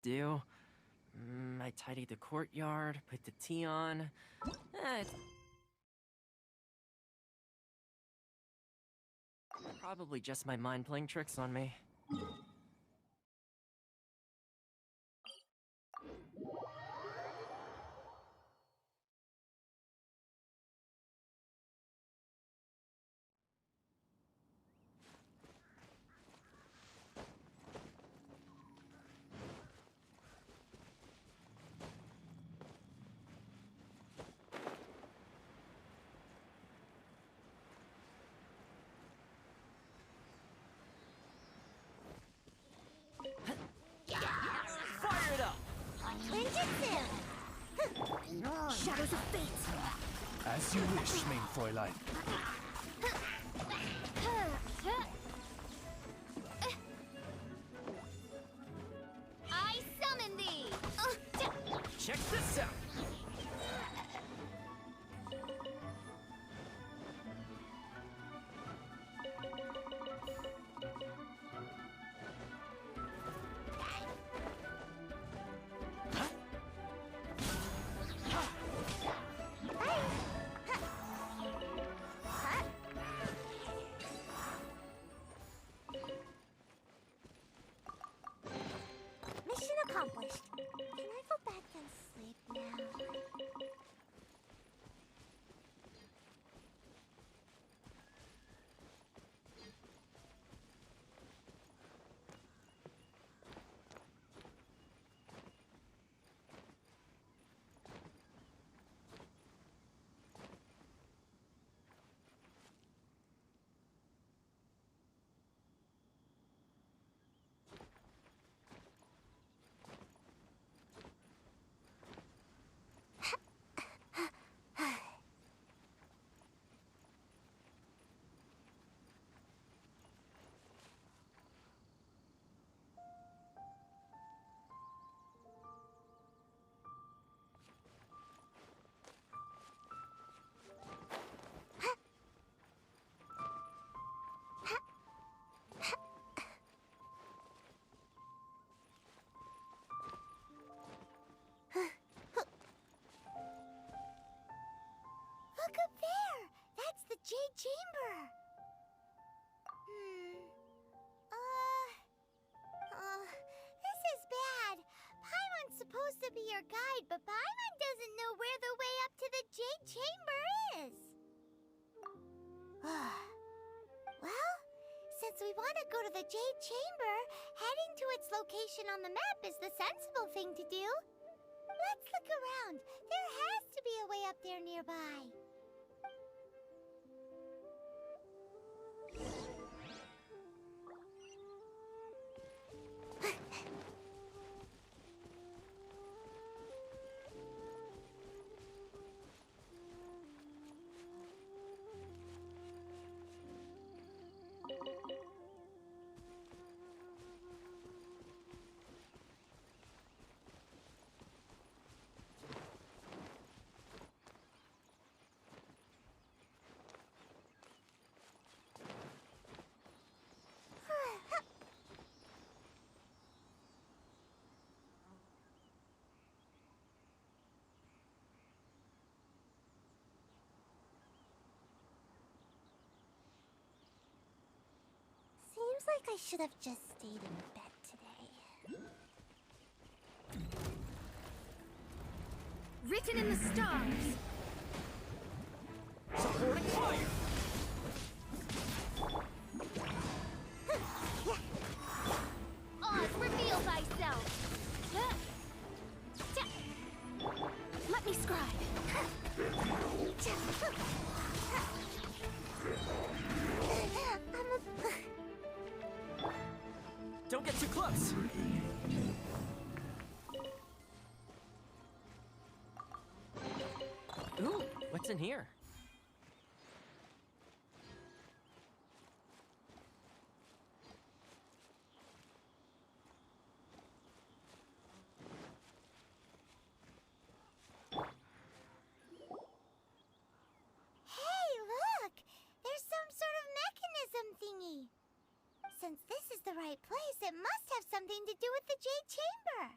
do. I tidied the courtyard, put the tea on. It's probably just my mind playing tricks on me. Fire it up! Ninjutsu! Shadows of fate! As you wish, main Fräulein. I summon thee! Check this out! Mission accomplished. Can I go back and sleep now? Look up there! That's the Jade Chamber! This is bad. Paimon's supposed to be your guide, but Paimon doesn't know where the way up to the Jade Chamber is. Well, since we want to go to the Jade Chamber, heading to its location on the map is the sensible thing to do. Let's look around. There has to be a way up there nearby. Seems like I should have just stayed in bed today. Written in the stars. Supporting fire! Oz, reveal thyself! Let me scribe. Don't get too close! Ooh, what's in here? Since this is the right place, it must have something to do with the Jade Chamber.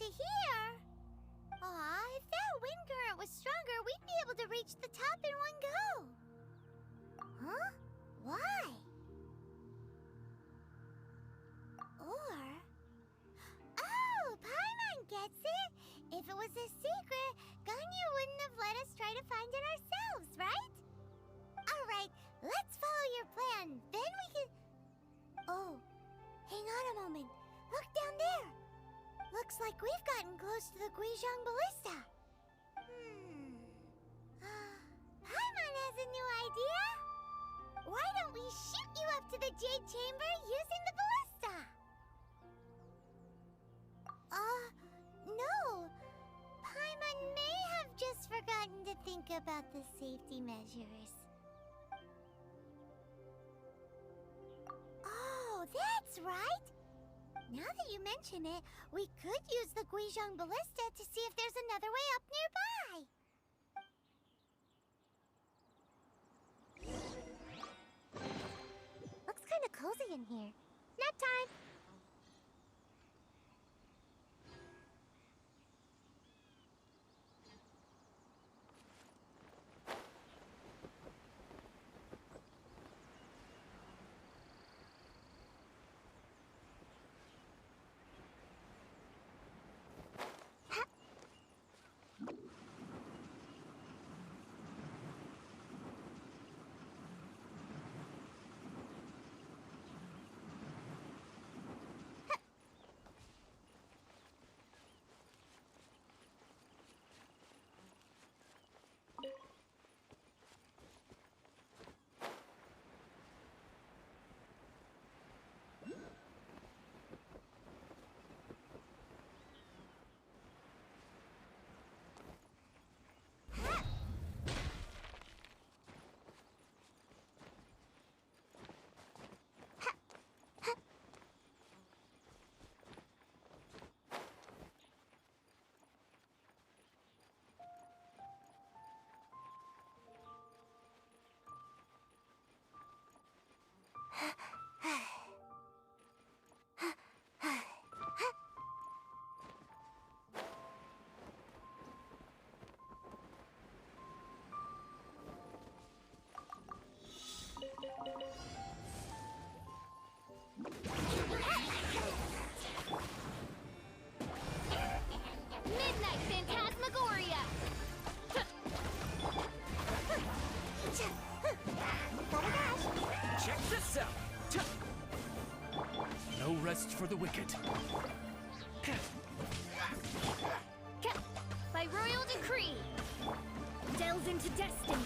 to here. Aw, if that wind current was stronger, we'd be able to reach the top in one go. Huh? Why? Or... Oh, Paimon gets it! If it was a secret, Ganyu wouldn't have let us try to find it ourselves, right? Alright, let's follow your plan. Then we can... Oh, hang on a moment. Look down there. Looks like we've gotten close to the Guizhong Ballista. Paimon has a new idea. Why don't we shoot you up to the Jade Chamber using the ballista? No. Paimon may have just forgotten to think about the safety measures. Oh, that's right. Now that you mention it, we could use the Guizhong Ballista to see if there's another way up nearby. Looks kind of cozy in here. Nap time! Midnight Phantasmagoria! Check this out! No rest for the wicked. By royal decree! Delves into destiny!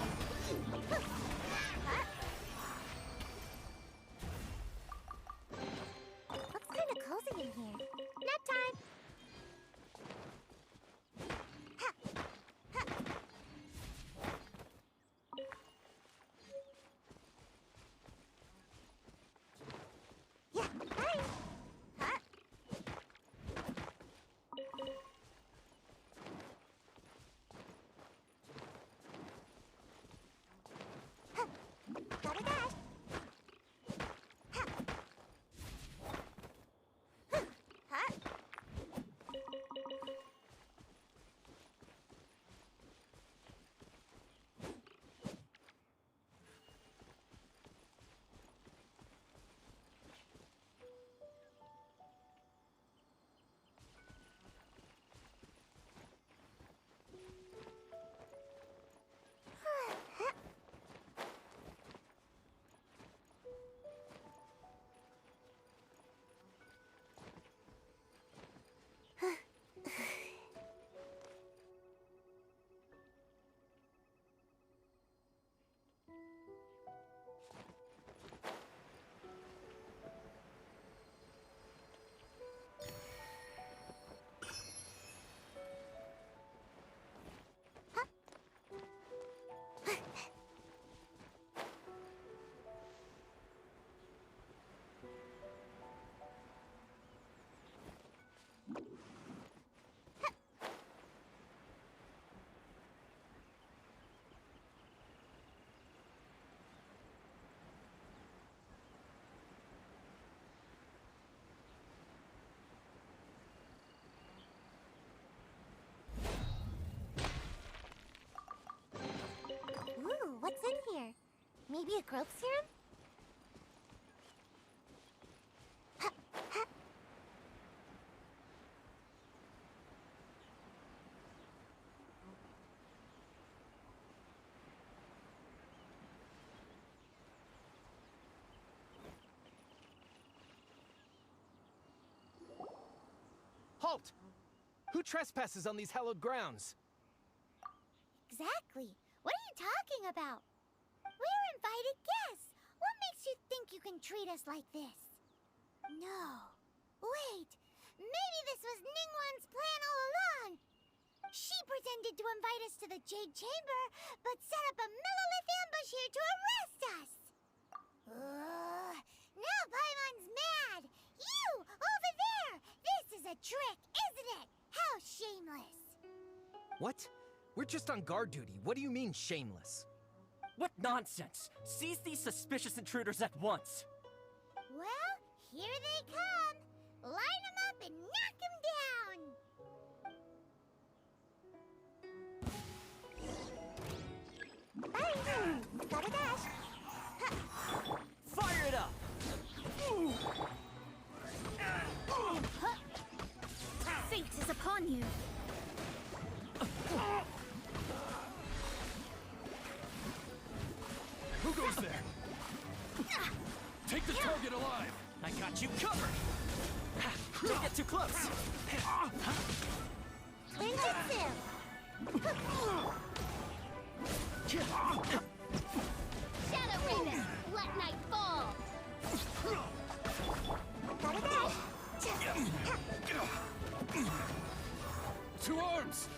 Looks kind of cozy in here. Nap time! Yeah, hi! Huh? Maybe a growth serum? Halt! Who trespasses on these hallowed grounds? Exactly. What are you talking about? We're invited guests. What makes you think you can treat us like this? No. Wait. Maybe this was Ningguang's plan all along. She pretended to invite us to the Jade Chamber, but set up a Millilith ambush here to arrest us. Now Paimon's mad. You, over there. This is a trick, isn't it? How shameless. What? We're just on guard duty. What do you mean, shameless? What nonsense! Seize these suspicious intruders at once! Well, here they come. Line them up and knock them down. Bye. Gotta dash. Fire it up! Fate is upon you. Who goes there? Take the target alive! I got you covered! Don't get too close! Ninjutsu. Shadow Raven, let night fall. Gotta dash. To arms!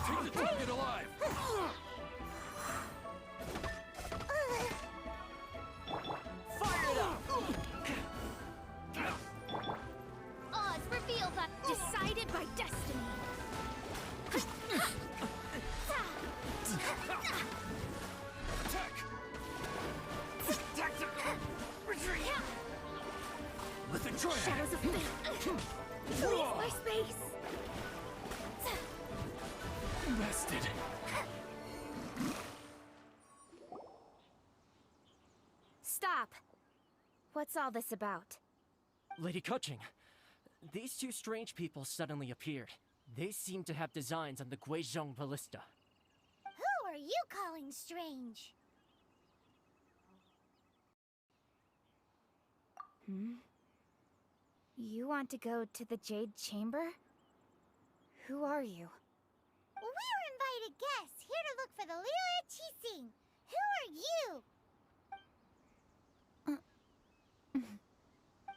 Take the target alive! Fire it up! Odds reveal that decided by destiny. Attack! Retreat! Let's enjoy it! Shadows of fate. Please my space. Bested. Stop. What's all this about? Lady Kuching, these two strange people suddenly appeared. They seem to have designs on the Guizhong Ballista. Who are you calling strange? You want to go to the Jade Chamber? Who are you? We're invited guests here to look for the Liyue Qixing. Who are you?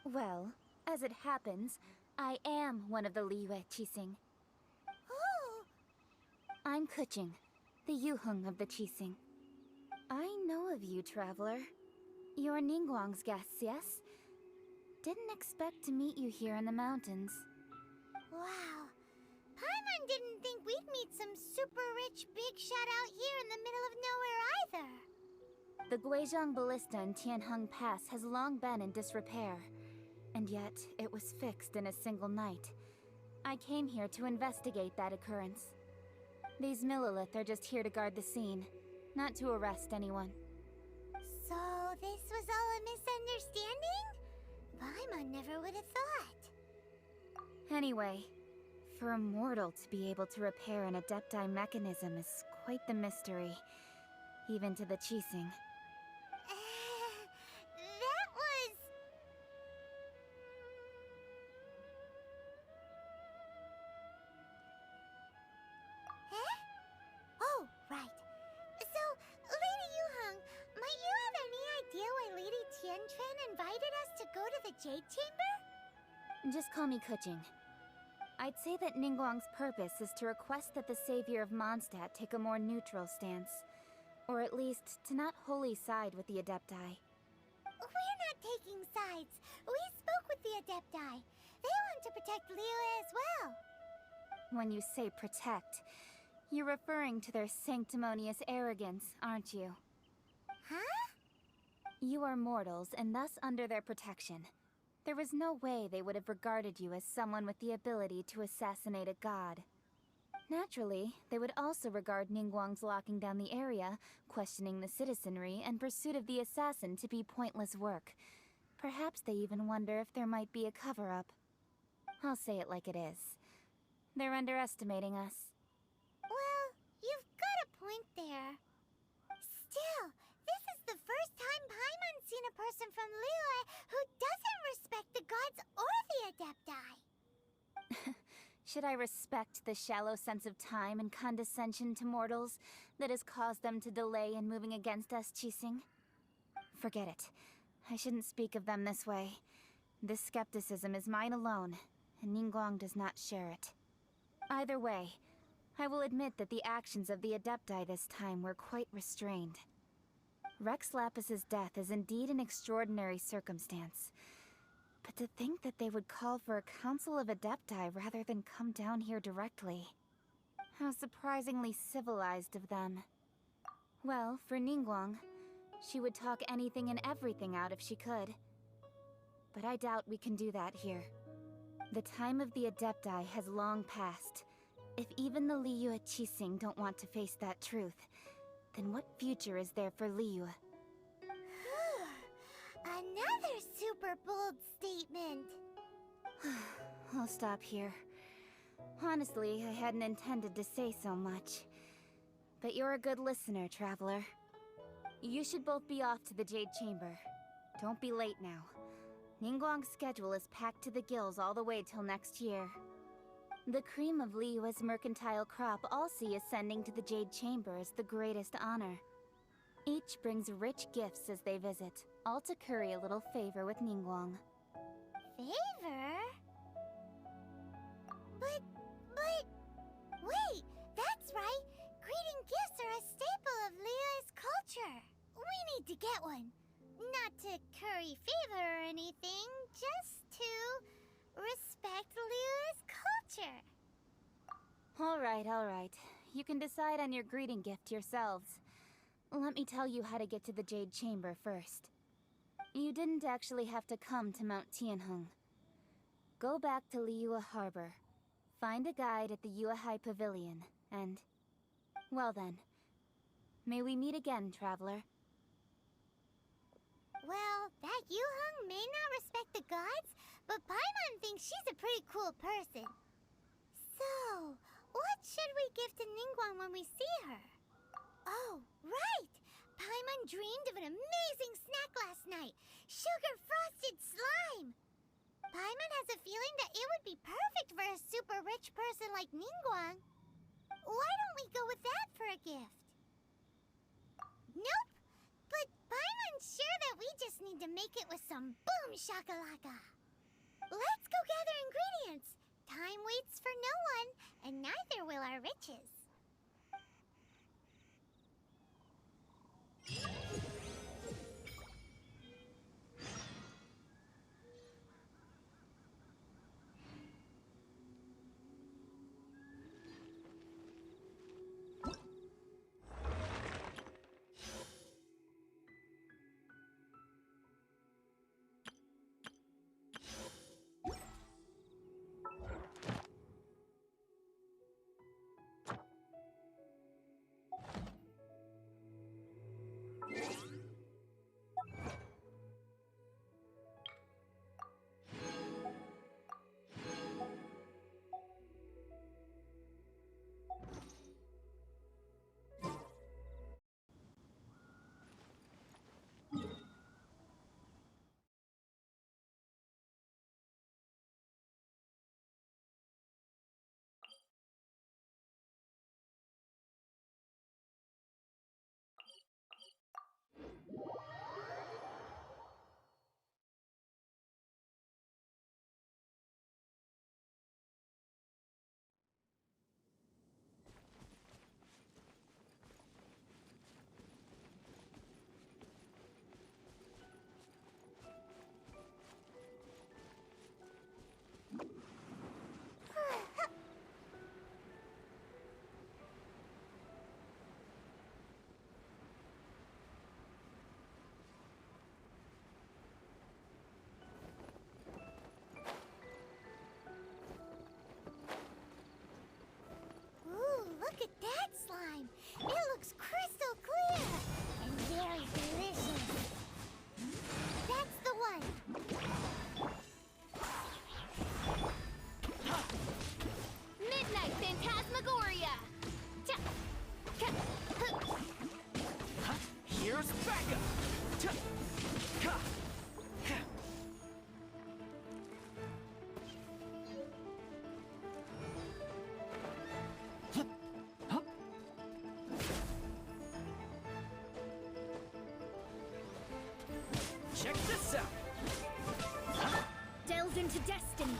Well, as it happens, I am one of the Liyue Qixing. Who? I'm Kuching, the Yuheng of the Qixing. I know of you, traveler. You're Ningguang's guests, yes? Didn't expect to meet you here in the mountains. Wow. Paimon didn't think we'd meet some super rich big shot out here in the middle of nowhere either. The Guizhong Ballista in Tianheng Pass has long been in disrepair, and yet it was fixed in a single night. I came here to investigate that occurrence. These Millilith are just here to guard the scene, not to arrest anyone. So this was all a misunderstanding? Paimon never would have thought. Anyway, for a mortal to be able to repair an Adepti mechanism is quite the mystery, even to the Qixing. That was... Huh? Oh, right. So, Lady Yuheng, might you have any idea why Lady Tianquan invited us to go to the Jade Chamber? Just call me Kuching. I'd say that Ningguang's purpose is to request that the savior of Mondstadt take a more neutral stance. Or at least, to not wholly side with the Adepti. We're not taking sides. We spoke with the Adepti. They want to protect Liyue as well. When you say protect, you're referring to their sanctimonious arrogance, aren't you? Huh? You are mortals, and thus under their protection. There was no way they would have regarded you as someone with the ability to assassinate a god. Naturally, they would also regard Ningguang's locking down the area, questioning the citizenry, and pursuit of the assassin to be pointless work. Perhaps they even wonder if there might be a cover-up. I'll say it like it is. They're underestimating us. Well, you've got a point there. Still, this is the first time Paimon's seen a person from Liyue who doesn't respect the gods or the Adepti. Should I respect the shallow sense of time and condescension to mortals that has caused them to delay in moving against us, Qixing? Forget it. I shouldn't speak of them this way. This skepticism is mine alone, and Ningguang does not share it. Either way, I will admit that the actions of the Adepti this time were quite restrained. Rex Lapis's death is indeed an extraordinary circumstance. But to think that they would call for a council of Adepti rather than come down here directly. How surprisingly civilized of them. Well, for Ningguang, she would talk anything and everything out if she could. But I doubt we can do that here. The time of the Adepti has long passed. If even the Liyue Qixing don't want to face that truth, then what future is there for Liyue? Another super bold statement. I'll stop here. Honestly, I hadn't intended to say so much. But you're a good listener, Traveler. You should both be off to the Jade Chamber. Don't be late now. Ningguang's schedule is packed to the gills all the way till next year. The cream of Liyue's mercantile crop all see ascending to the Jade Chamber as the greatest honor. Each brings rich gifts as they visit, all to curry a little favor with Ningguang. Favor? But... Wait, that's right! Greeting gifts are a staple of Liyue's culture! We need to get one. Not to curry favor or anything, just to respect Liyue's culture. Alright. You can decide on your greeting gift yourselves. Let me tell you how to get to the Jade Chamber first. You didn't actually have to come to Mount Tianheng. Go back to Liyue Harbor. Find a guide at the Yuehai Pavilion, and... well then. May we meet again, Traveler. Well, that Yuheng may not respect the gods, but Paimon thinks she's a pretty cool person. So, what should we give to Ningguang when we see her? Oh, right! Paimon dreamed of an amazing snack last night! Sugar-frosted slime! Paimon has a feeling that it would be perfect for a super rich person like Ningguang. Why don't we go with that for a gift? Nope! But Paimon's sure that we just need to make it with some boom shakalaka! Let's go gather ingredients! Time waits for no one, and neither will our riches. So, Delve into destiny.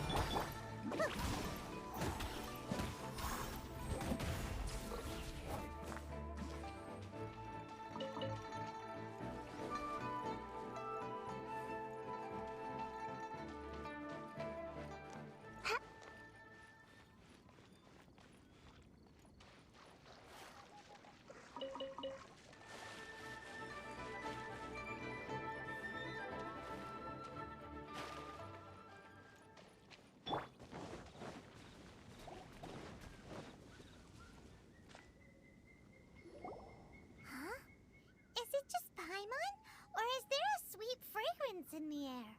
Is it just Paimon? Or is there a sweet fragrance in the air?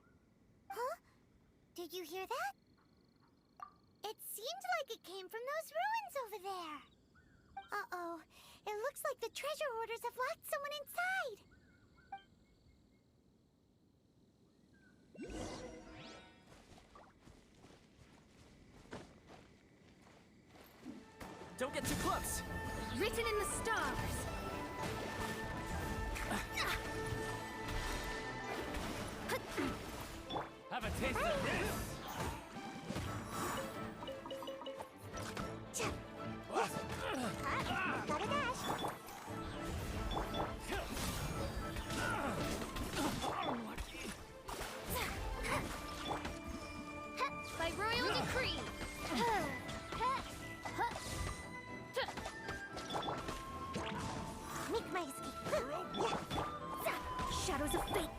Huh? Did you hear that? It seemed like it came from those ruins over there. Uh-oh. It looks like the treasure hoarders have locked someone inside. don't get too close. Written in the stars. Have a taste of this. Gotta dash. By royal decree. Make my escape. Shadows of fate.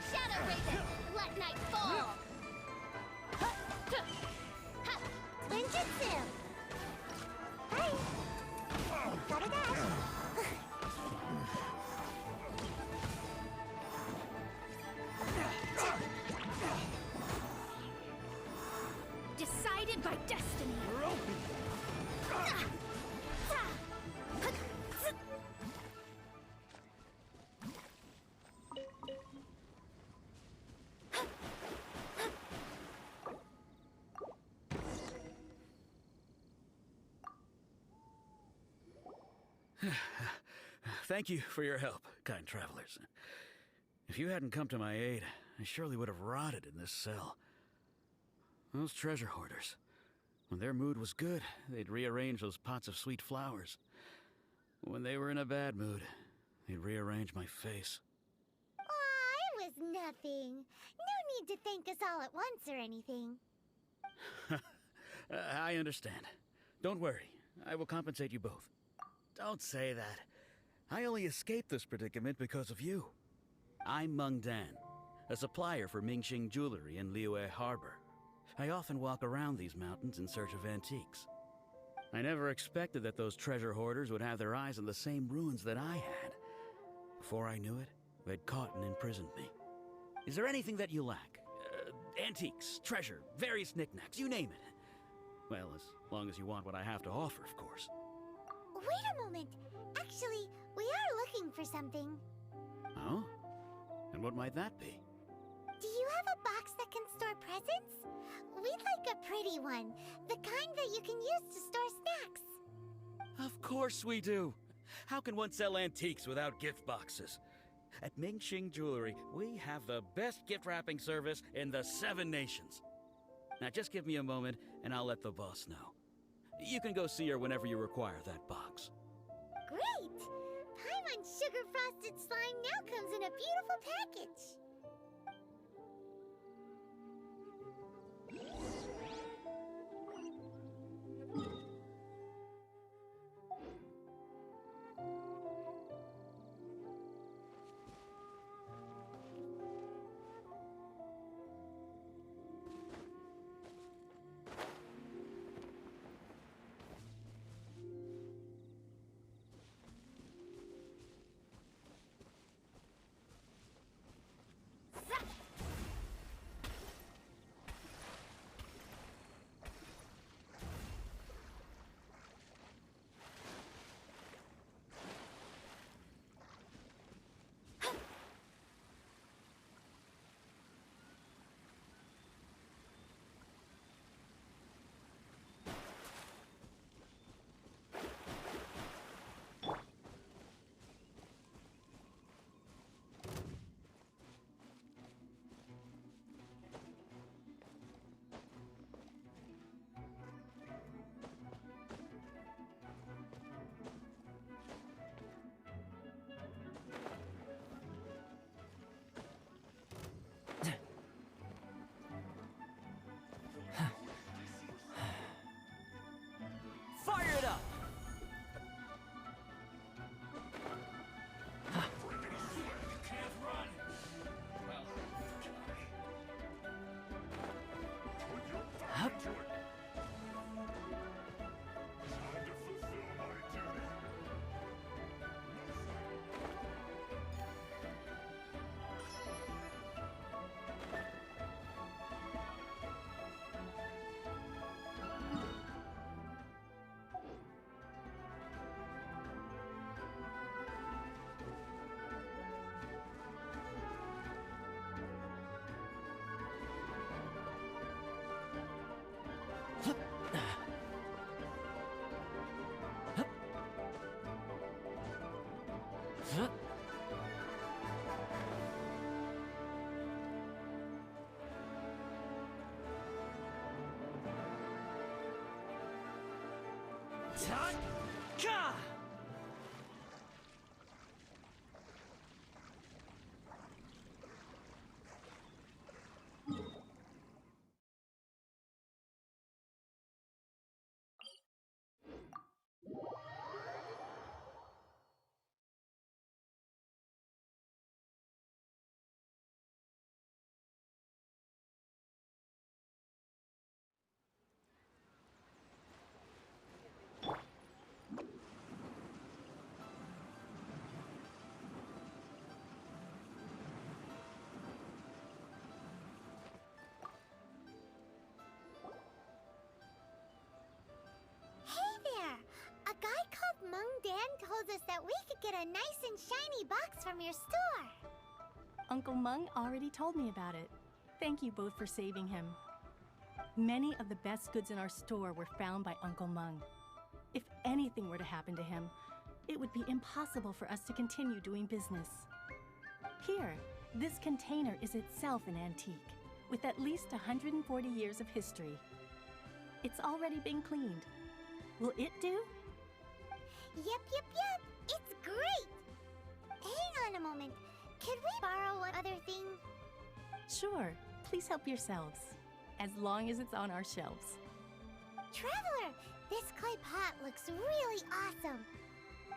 Shadow Raven, let night fall. Ninjutsu. Hi. Gotta dash. Decided by destiny. Thank you for your help, kind travelers. If you hadn't come to my aid, I surely would have rotted in this cell. Those treasure hoarders, when their mood was good, they'd rearrange those pots of sweet flowers. When they were in a bad mood, they'd rearrange my face. Aw, it was nothing. No need to thank us all at once or anything. I understand. Don't worry, I will compensate you both. Don't say that. I only escaped this predicament because of you. I'm Meng Dan, a supplier for Mingxing jewelry in Liyue Harbor. I often walk around these mountains in search of antiques. I never expected that those treasure hoarders would have their eyes on the same ruins that I had. Before I knew it, they'd caught and imprisoned me. Is there anything that you lack? Antiques, treasure, various knickknacks, you name it. Well, as long as you want what I have to offer, of course. Wait a moment. Actually, we are looking for something. Oh? And what might that be? Do you have a box that can store presents? We'd like a pretty one. The kind that you can use to store snacks. Of course we do. How can one sell antiques without gift boxes? At Mingxing Jewelry, we have the best gift wrapping service in the 7 nations. Now just give me a moment and I'll let the boss know. You can go see her whenever you require that box. Great! Paimon's sugar frosted slime now comes in a beautiful package. Ta-ka! A guy called Mung Dan told us that we could get a nice and shiny box from your store. Uncle Mung already told me about it. Thank you both for saving him. Many of the best goods in our store were found by Uncle Mung. If anything were to happen to him, it would be impossible for us to continue doing business. Here, this container is itself an antique, with at least 140 years of history. It's already been cleaned. Will it do? Yep. It's great! Hang on a moment. Could we borrow one other thing? Sure, please help yourselves, as long as it's on our shelves. Traveler, this clay pot looks really awesome.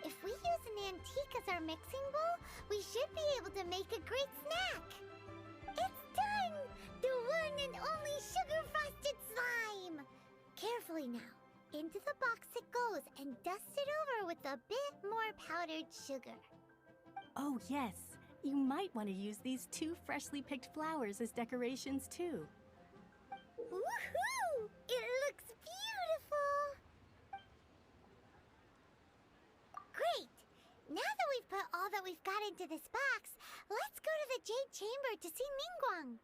If we use an antique as our mixing bowl, we should be able to make a great snack. It's done! The one and only sugar-frosted slime! Carefully now. Into the box it goes and dust it over with a bit more powdered sugar. Oh yes, you might want to use these 2 freshly picked flowers as decorations too. Woohoo! It looks beautiful! Great! Now that we've put all that we've got into this box, let's go to the Jade Chamber to see Ningguang.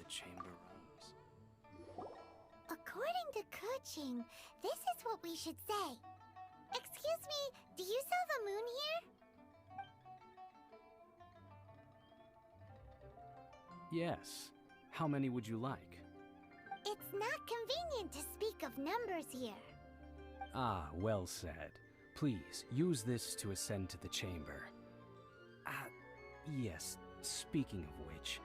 Chamber rooms. According to Kuching, this is what we should say. Excuse me, do you sell the moon here? Yes. How many would you like? It's not convenient to speak of numbers here. Ah, well said. Please, use this to ascend to the chamber. Yes, speaking of which,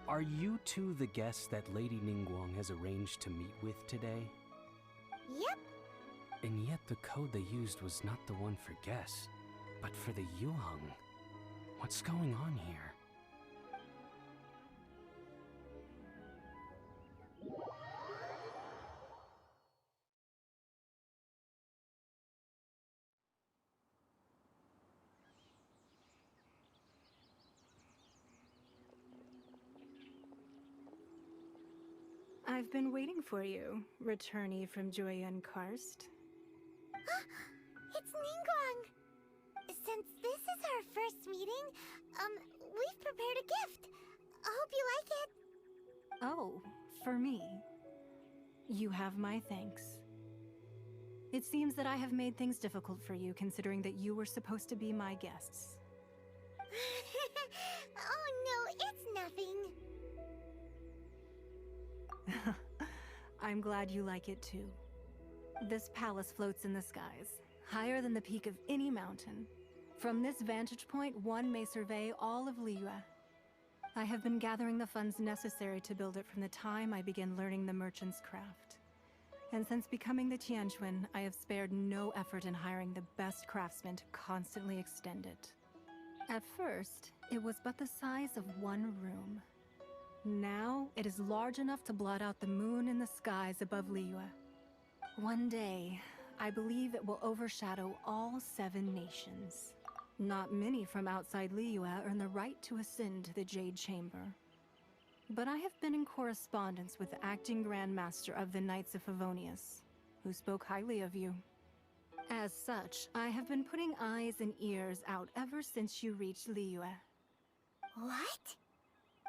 are you two the guests that Lady Ningguang has arranged to meet with today? Yep. And yet the code they used was not the one for guests, but for the Yuheng. What's going on here? I've been waiting for you, returnee from Joyun Karst. It's Ningguang! Since this is our first meeting, we've prepared a gift. I hope you like it. Oh, for me. You have my thanks. It seems that I have made things difficult for you, considering that you were supposed to be my guests. Oh no, it's nothing. I'm glad you like it too. This palace floats in the skies, higher than the peak of any mountain. From this vantage point, one may survey all of Liyue. I have been gathering the funds necessary to build it from the time I began learning the merchant's craft. And since becoming the Tianquan, I have spared no effort in hiring the best craftsmen to constantly extend it. At first, it was but the size of one room. Now, it is large enough to blot out the moon in the skies above Liyue. One day, I believe it will overshadow all 7 nations. Not many from outside Liyue earn the right to ascend to the Jade Chamber. But I have been in correspondence with the acting Grand Master of the Knights of Favonius, who spoke highly of you. As such, I have been putting eyes and ears out ever since you reached Liyue. What?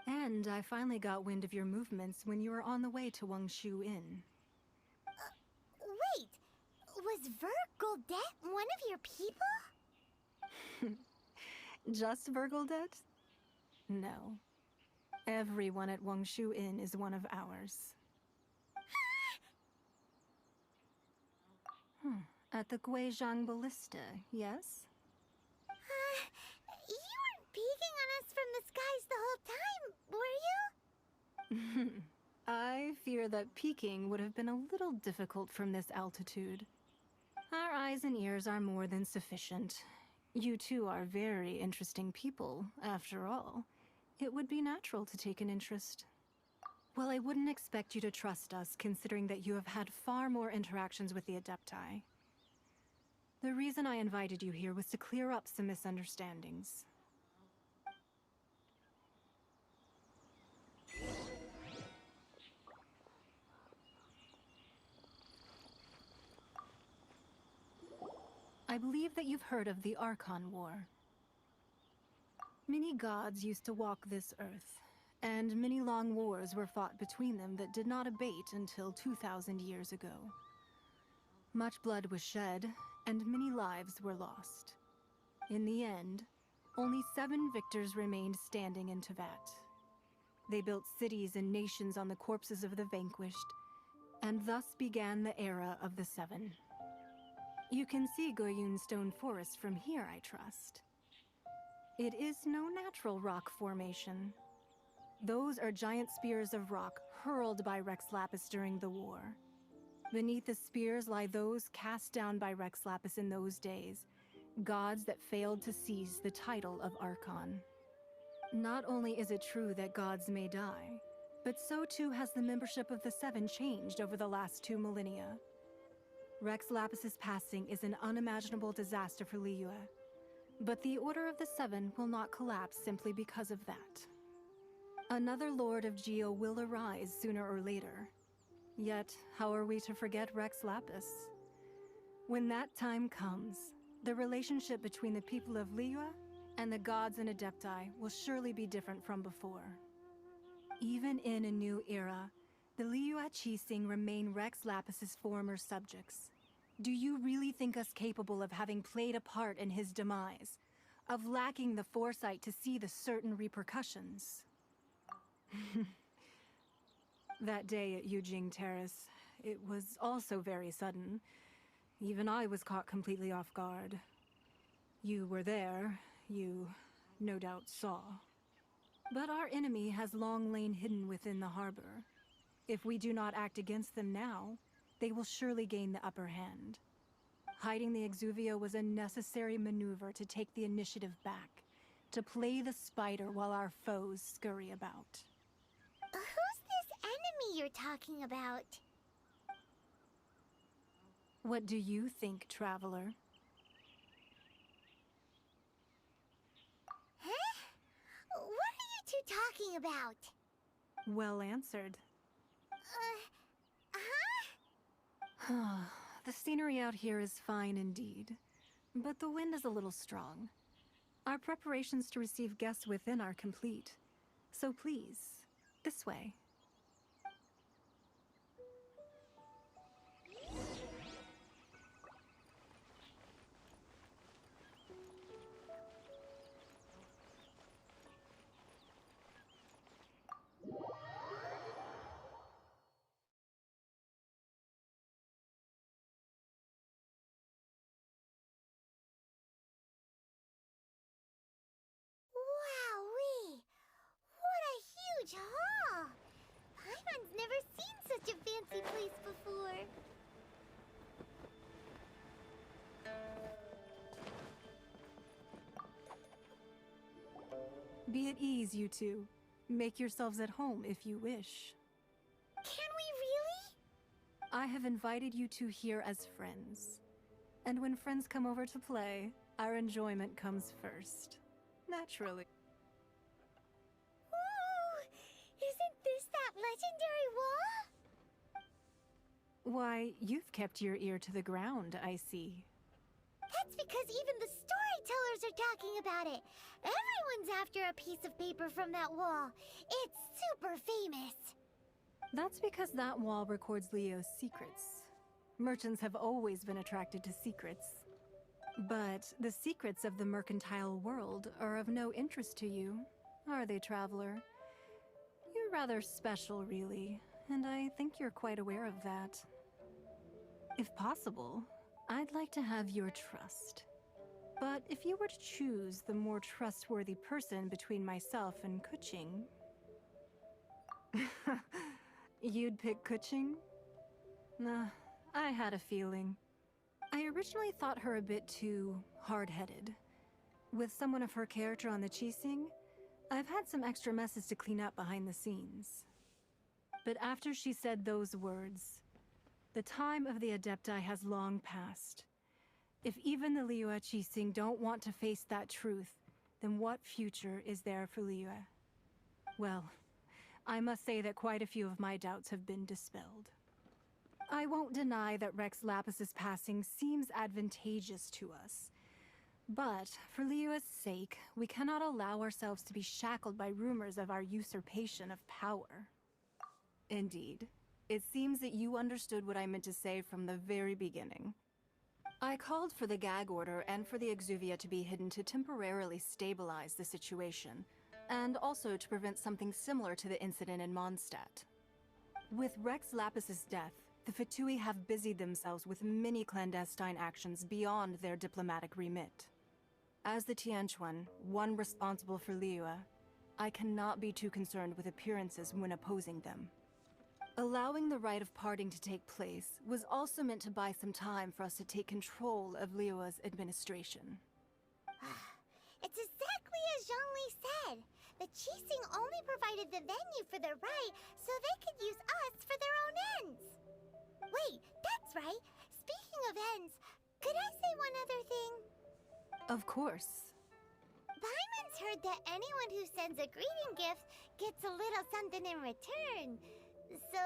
And I finally got wind of your movements when you were on the way to Wangshu Inn. Wait, was Vergoldet one of your people? Just Vergoldet? No. Everyone at Wangshu Inn is one of ours. At the Guizhang Ballista, yes? You weren't peeking on us from the skies the whole time, were you? I fear that peeking would have been a little difficult from this altitude. Our eyes and ears are more than sufficient. You two are very interesting people, after all. It would be natural to take an interest. Well, I wouldn't expect you to trust us, considering that you have had far more interactions with the Adepti. The reason I invited you here was to clear up some misunderstandings. I believe that you've heard of the Arkhan War. Many gods used to walk this earth, and many long wars were fought between them that did not abate until 2,000 years ago. Much blood was shed, and many lives were lost. In the end, only 7 victors remained standing in Tevat. They built cities and nations on the corpses of the vanquished, and thus began the era of the 7. You can see Goyun Stone Forest from here, I trust. It is no natural rock formation. Those are giant spears of rock hurled by Rex Lapis during the war. Beneath the spears lie those cast down by Rex Lapis in those days, gods that failed to seize the title of Arkhan. Not only is it true that gods may die, but so too has the membership of the 7 changed over the last 2 millennia. Rex Lapis's passing is an unimaginable disaster for Liyue, but the Order of the 7 will not collapse simply because of that. Another Lord of Geo will arise sooner or later. Yet, how are we to forget Rex Lapis? When that time comes, the relationship between the people of Liyue and the gods and Adepti will surely be different from before. Even in a new era, the Liyue Qixing remain Rex Lapis's former subjects. Do you really think us capable of having played a part in his demise? Of lacking the foresight to see the certain repercussions? That day at Yujing Terrace, it was also very sudden. Even I was caught completely off guard. You were there, you no doubt saw. But our enemy has long lain hidden within the harbor. If we do not act against them now, they will surely gain the upper hand. Hiding the Exuvio was a necessary maneuver to take the initiative back, to play the spider while our foes scurry about. Who's this enemy you're talking about? What do you think, traveler? Huh? What are you two talking about? Well answered. The scenery out here is fine indeed, but the wind is a little strong. Our preparations to receive guests within are complete, so please, this way. huge hall! Paimon's never seen such a fancy place before. Be at ease, you two. Make yourselves at home if you wish. Can we really? I have invited you two here as friends. And when friends come over to play, our enjoyment comes first. Naturally. Ooh! Isn't this that legendary wall? Why, you've kept your ear to the ground, I see. That's because even the storytellers are talking about it. Everyone's after a piece of paper from that wall. It's super famous. That's because that wall records Leo's secrets. Merchants have always been attracted to secrets. But the secrets of the mercantile world are of no interest to you, are they, traveler? You're rather special, really, and I think you're quite aware of that. If possible, I'd like to have your trust. But if you were to choose the more trustworthy person between myself and Kuching... You'd pick Kuching? Nah, I had a feeling. I originally thought her a bit too hard-headed. With someone of her character on the Qixing, I've had some extra messes to clean up behind the scenes. But after she said those words, the time of the Adepti has long passed. If even the Liyue Qixing don't want to face that truth, then what future is there for Liyue? Well, I must say that quite a few of my doubts have been dispelled. I won't deny that Rex Lapis's passing seems advantageous to us. But, for Liyue's sake, we cannot allow ourselves to be shackled by rumors of our usurpation of power. Indeed. It seems that you understood what I meant to say from the very beginning. I called for the gag order and for the exuvia to be hidden to temporarily stabilize the situation, and also to prevent something similar to the incident in Mondstadt. With Rex Lapis's death, the Fatui have busied themselves with many clandestine actions beyond their diplomatic remit. As the Tianquan, one responsible for Liyue, I cannot be too concerned with appearances when opposing them. Allowing the rite of parting to take place was also meant to buy some time for us to take control of Liyue's administration. It's exactly as Zhongli said. The Qixing only provided the venue for their rite so they could use us for their own ends. Wait, that's right. Speaking of ends, could I say one other thing? Of course. Paimon's heard that anyone who sends a greeting gift gets a little something in return. So,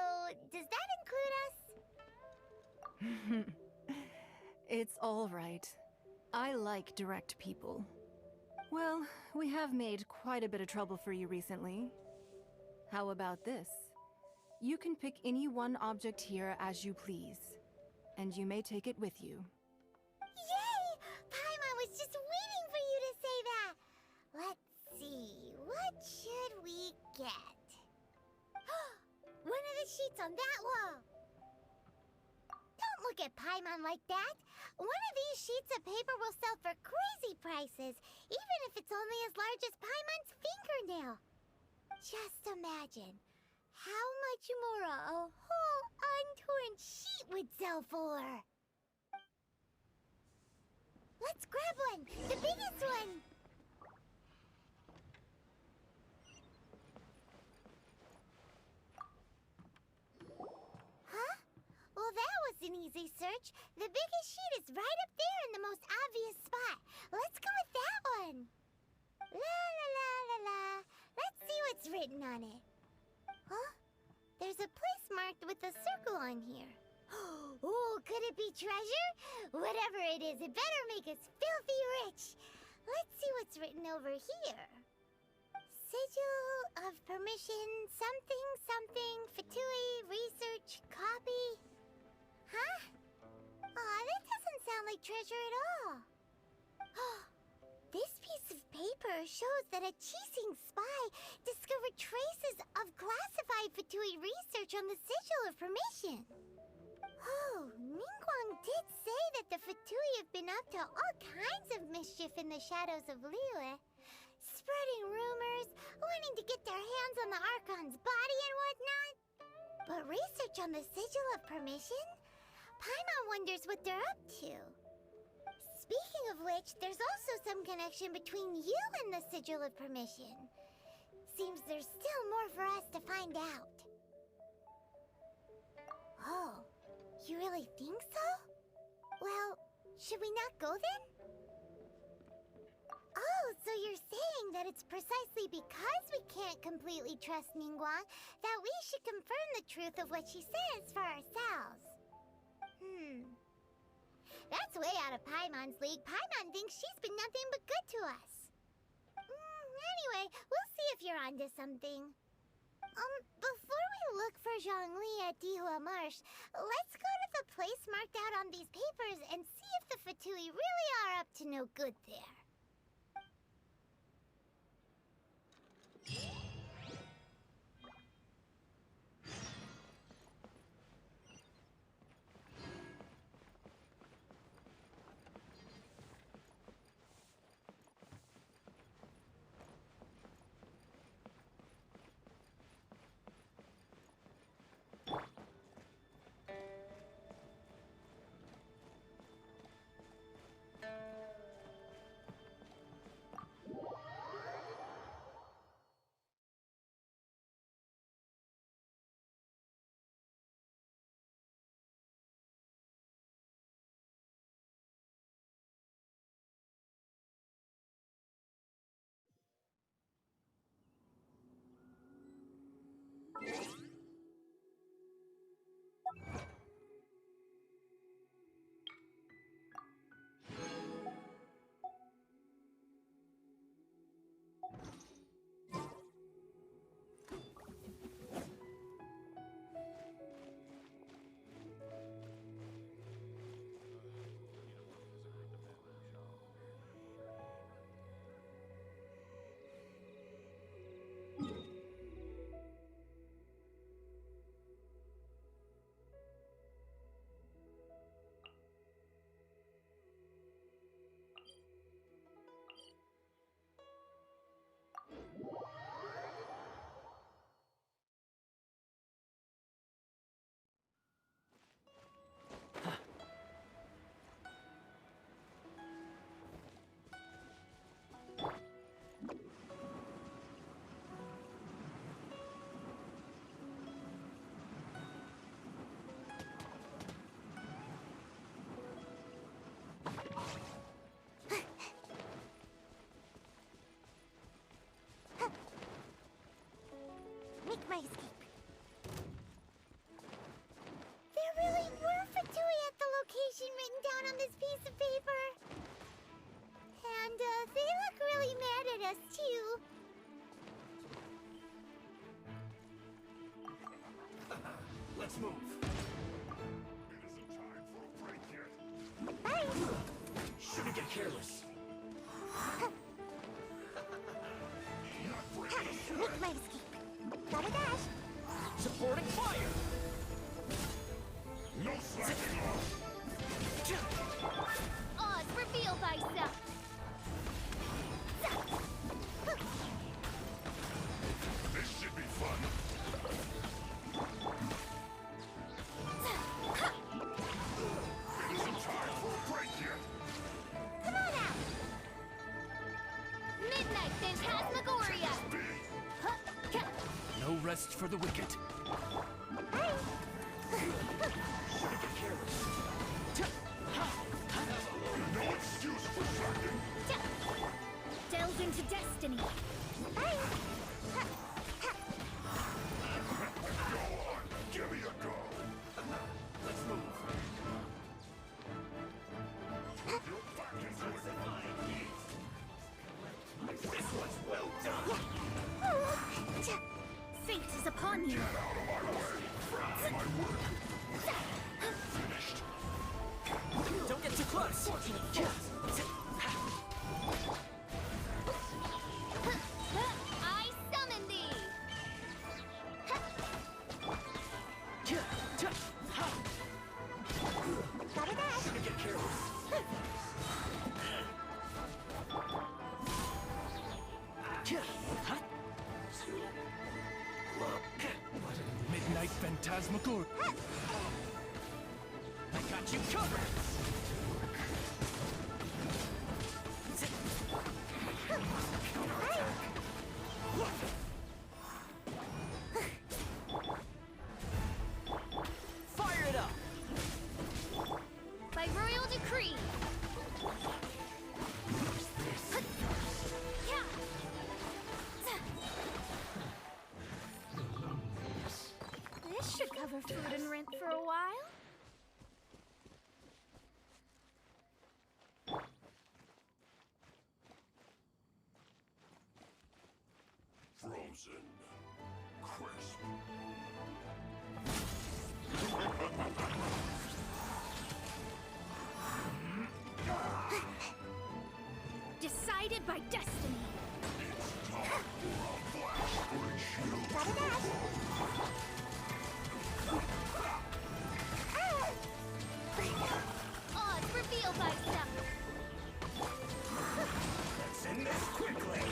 does that include us? It's all right. I like direct people. Well, we have made quite a bit of trouble for you recently. How about this? You can pick any one object here as you please, and you may take it with you. Yay! Paimon was just waiting for you to say that! Let's see, what should we get? One of the sheets on that wall! Don't look at Paimon like that! One of these sheets of paper will sell for crazy prices, even if it's only as large as Paimon's fingernail. Just imagine how much more a whole untorn sheet would sell for. Let's grab one! The biggest one! Huh? Well, that was an easy search. The biggest sheet is right up there in the most obvious spot. Let's go with that one. La la la la la. Let's see what's written on it. Huh? There's a place marked with a circle on here. Oh, could it be treasure? Whatever it is, it better make us filthy rich. Let's see what's written over here. Sigil of permission, something, something, Fatui, research, copy. Huh? Aw, that doesn't sound like treasure at all. This piece of paper shows that a Qixing spy discovered traces of classified Fatui research on the Sigil of Permission. Oh, Ningguang did say that the Fatui have been up to all kinds of mischief in the shadows of Liyue. spreading rumors, wanting to get their hands on the Arkhan's body and whatnot. But research on the Sigil of Permission? Paimon wonders what they're up to. Speaking of which, there's also some connection between you and the Sigil of Permission. Seems there's still more for us to find out. Oh, you really think so? Well, should we not go then? Oh, so you're saying that it's precisely because we can't completely trust Ningguang that we should confirm the truth of what she says for ourselves. That's way out of Paimon's league. Paimon thinks she's been nothing but good to us. Anyway, we'll see if you're onto something. Before we look for Zhongli at Dihua Marsh, let's go to the place marked out on these papers and see if the Fatui really are up to no good there. Make my escape. There really were Fatui at the location written down on this piece of paper. And, they look really mad at us, too. Let's move. Bye. Shouldn't get careless. Make my escape. Gotta dash. Supporting fire! No slacking off! Oz, reveal thyself. This should be fun. It isn't time for a break yet. Come on out. Midnight Phantasmagoria. No rest for the wicked. Shouldn't get careless. No excuse for slacking. Delve into destiny. Go on, give me a go. Let's move. You're back into it. This one's well done. Fate is upon you. Get out of my way. My work. Finished. Don't get too close! I summon thee. Gotta dash. Shouldn't get careless. I got you covered! Fire it up! By royal decree. This should cover food and rent for a while. Frozen. Crisp. Decided by destiny. It's time for a blast great shield. Got it out. Odds reveal thyself. Let's end this quickly!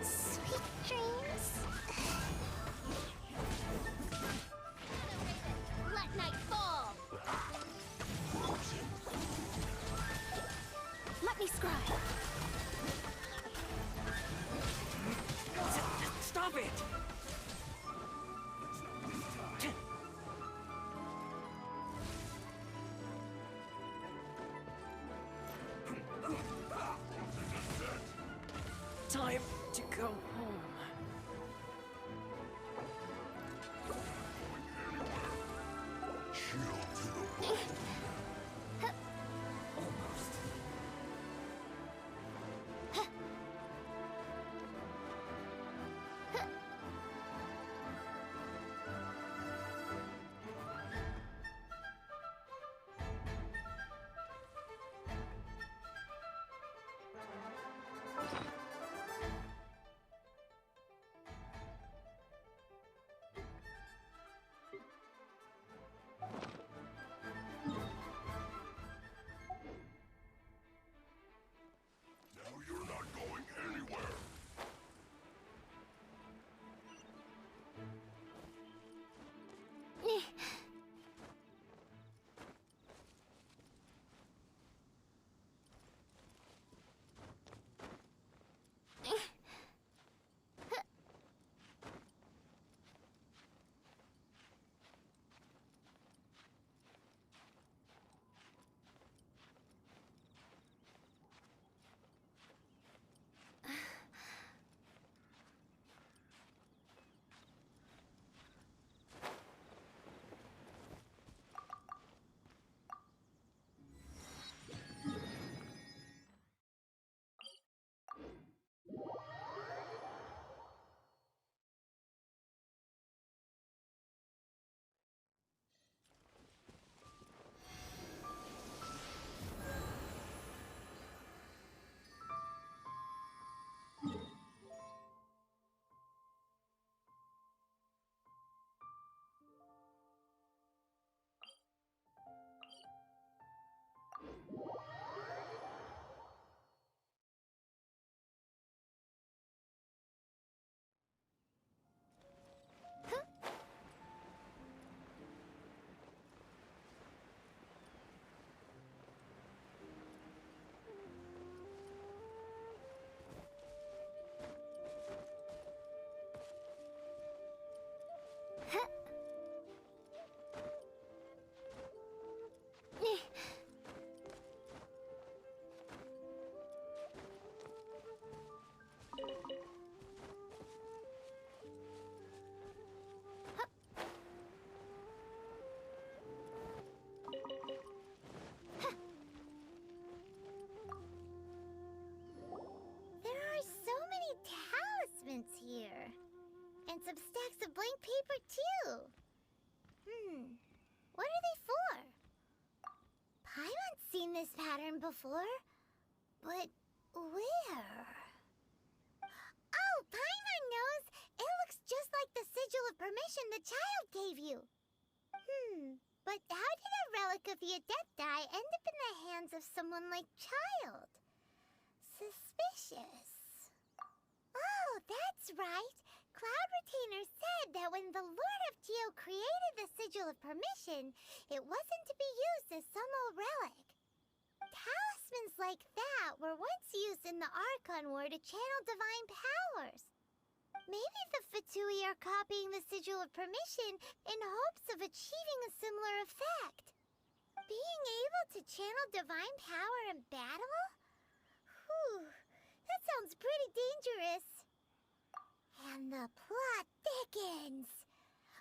Sweet dreams. Let night fall. Let me scribe. Stop it! Time to go home. Shield to the bone. Almost. Now you're not going anywhere. And some stacks of blank paper, too. What are they for? Paimon's seen this pattern before. But where? Oh, Paimon knows! It looks just like the sigil of permission the child gave you. But how did a relic of your death die end up in the hands of someone like Child? Suspicious. Oh, that's right. Cloud Retainer said that when the Lord of Geo created the Sigil of Permission, it wasn't to be used as some old relic. Talismans like that were once used in the Arkhan War to channel divine powers. Maybe the Fatui are copying the Sigil of Permission in hopes of achieving a similar effect. Being able to channel divine power in battle? Whew, that sounds pretty dangerous. And the plot thickens.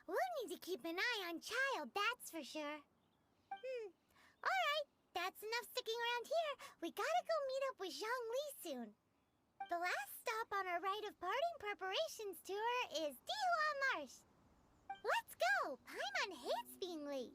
We'll need to keep an eye on Child, that's for sure. Alright, that's enough sticking around here. We gotta go meet up with Zhongli soon. The last stop on our rite of parting preparations tour is Dihua Marsh. Let's go! Paimon hates being late.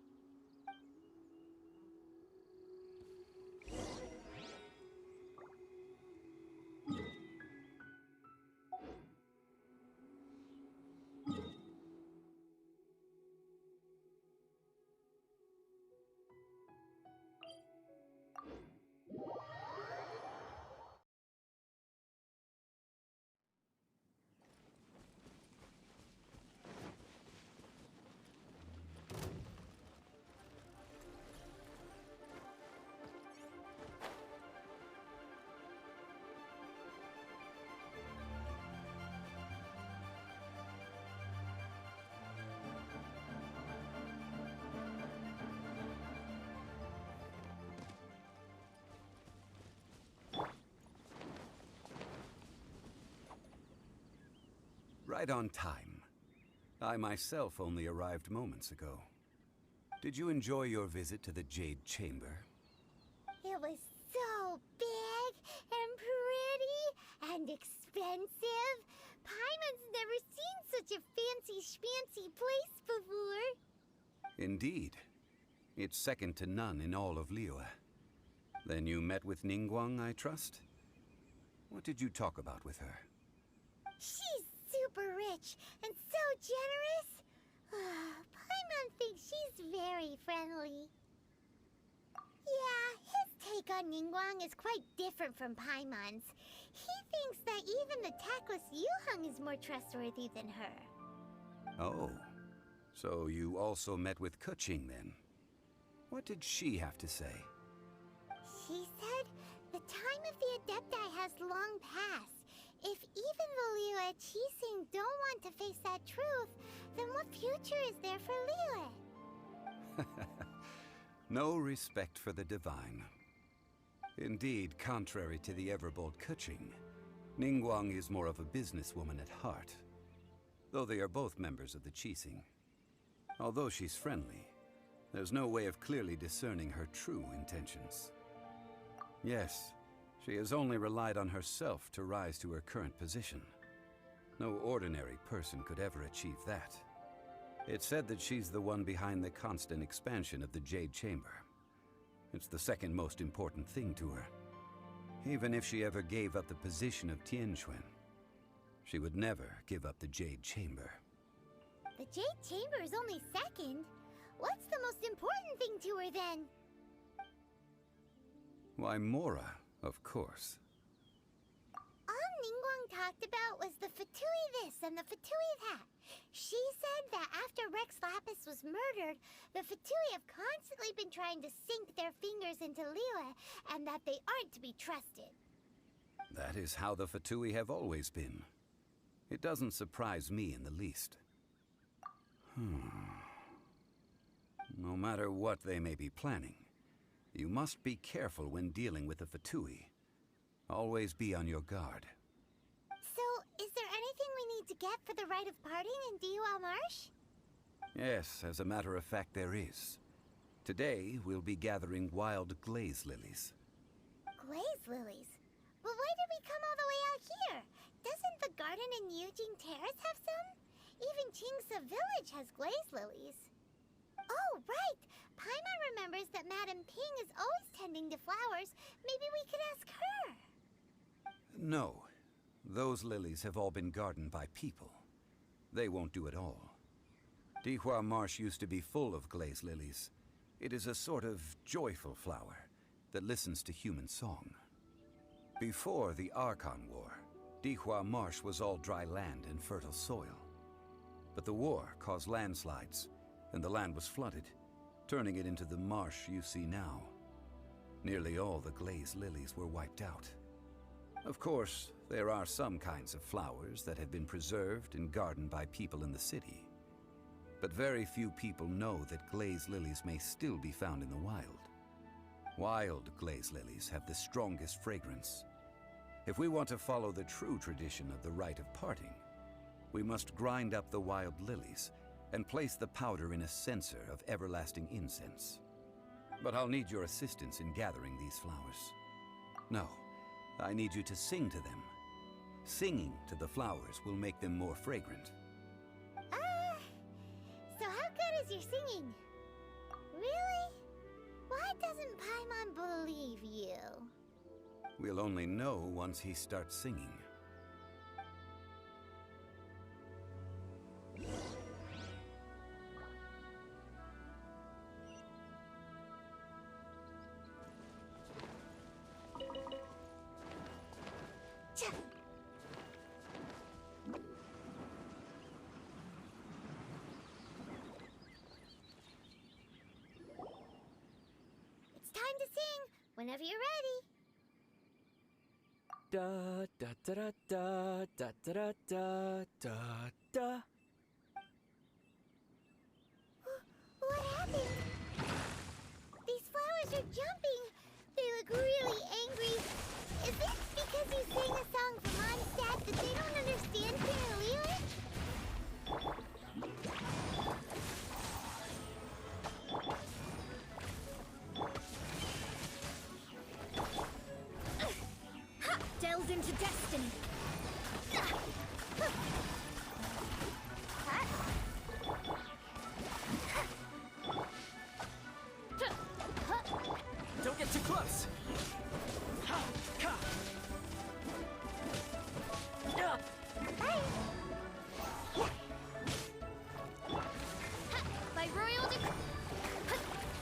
Right on time. I myself only arrived moments ago. Did you enjoy your visit to the Jade Chamber? It was so big and pretty and expensive. Paimon's never seen such a fancy schmancy place before. Indeed. It's second to none in all of Liyue. Then you met with Ningguang, I trust? What did you talk about with her? She's super rich and so generous. Paimon thinks she's very friendly. Yeah, his take on Ningguang is quite different from Paimon's. He thinks that even the tactless Yuheng is more trustworthy than her. Oh, so you also met with Keqing then? What did she have to say? She said the time of the Adepti has long passed. If even the Liyue Qixing don't want to face that truth, then what future is there for Liyue? No respect for the divine. Indeed, contrary to the ever-bold Keqing, Ningguang is more of a businesswoman at heart, though they are both members of the Qixing. Although she's friendly, there's no way of clearly discerning her true intentions. Yes, she has only relied on herself to rise to her current position. No ordinary person could ever achieve that. It's said that she's the one behind the constant expansion of the Jade Chamber. It's the second most important thing to her. Even if she ever gave up the position of Tianquan, she would never give up the Jade Chamber. The Jade Chamber is only second. What's the most important thing to her then? Why, Mora, of course. All Ningguang talked about was the Fatui this and the Fatui that. She said that after Rex Lapis was murdered, the Fatui have constantly been trying to sink their fingers into Liyue, and that they aren't to be trusted. That is how the Fatui have always been. It doesn't surprise me in the least. No matter what they may be planning, you must be careful when dealing with the Fatui. Always be on your guard. So, is there anything we need to get for the rite of parting in Dihua Marsh? Yes, as a matter of fact, there is. Today, we'll be gathering wild glaze lilies. Glaze lilies? But why did we come all the way out here? Doesn't the garden in Yujing Terrace have some? Even Qingse Village has glaze lilies. Oh, right! Paimon remembers that Madame Ping is always tending to flowers. Maybe we could ask her. No. Those lilies have all been gardened by people. They won't do it all. Dihua Marsh used to be full of glaze lilies. It is a sort of joyful flower that listens to human song. Before the Arkhan War, Dihua Marsh was all dry land and fertile soil. But the war caused landslides, and the land was flooded, turning it into the marsh you see now. Nearly all the glazed lilies were wiped out. Of course, there are some kinds of flowers that have been preserved and gardened by people in the city. But very few people know that glazed lilies may still be found in the wild. Wild glazed lilies have the strongest fragrance. If we want to follow the true tradition of the rite of parting, we must grind up the wild lilies and place the powder in a censer of everlasting incense. But I'll need your assistance in gathering these flowers. No, I need you to sing to them. Singing to the flowers will make them more fragrant. So how good is your singing? Really? Why doesn't Paimon believe you? We'll only know once he starts singing. It's time to sing, whenever you're ready. Da da da da da da da da da da. What happened? These flowers are jumping. They look really angry. Is it because you sang a song from Mondstadt that they don't understand their lyrics? Delves into destiny. Don't get too close. Ha, ha. Yeah. By royal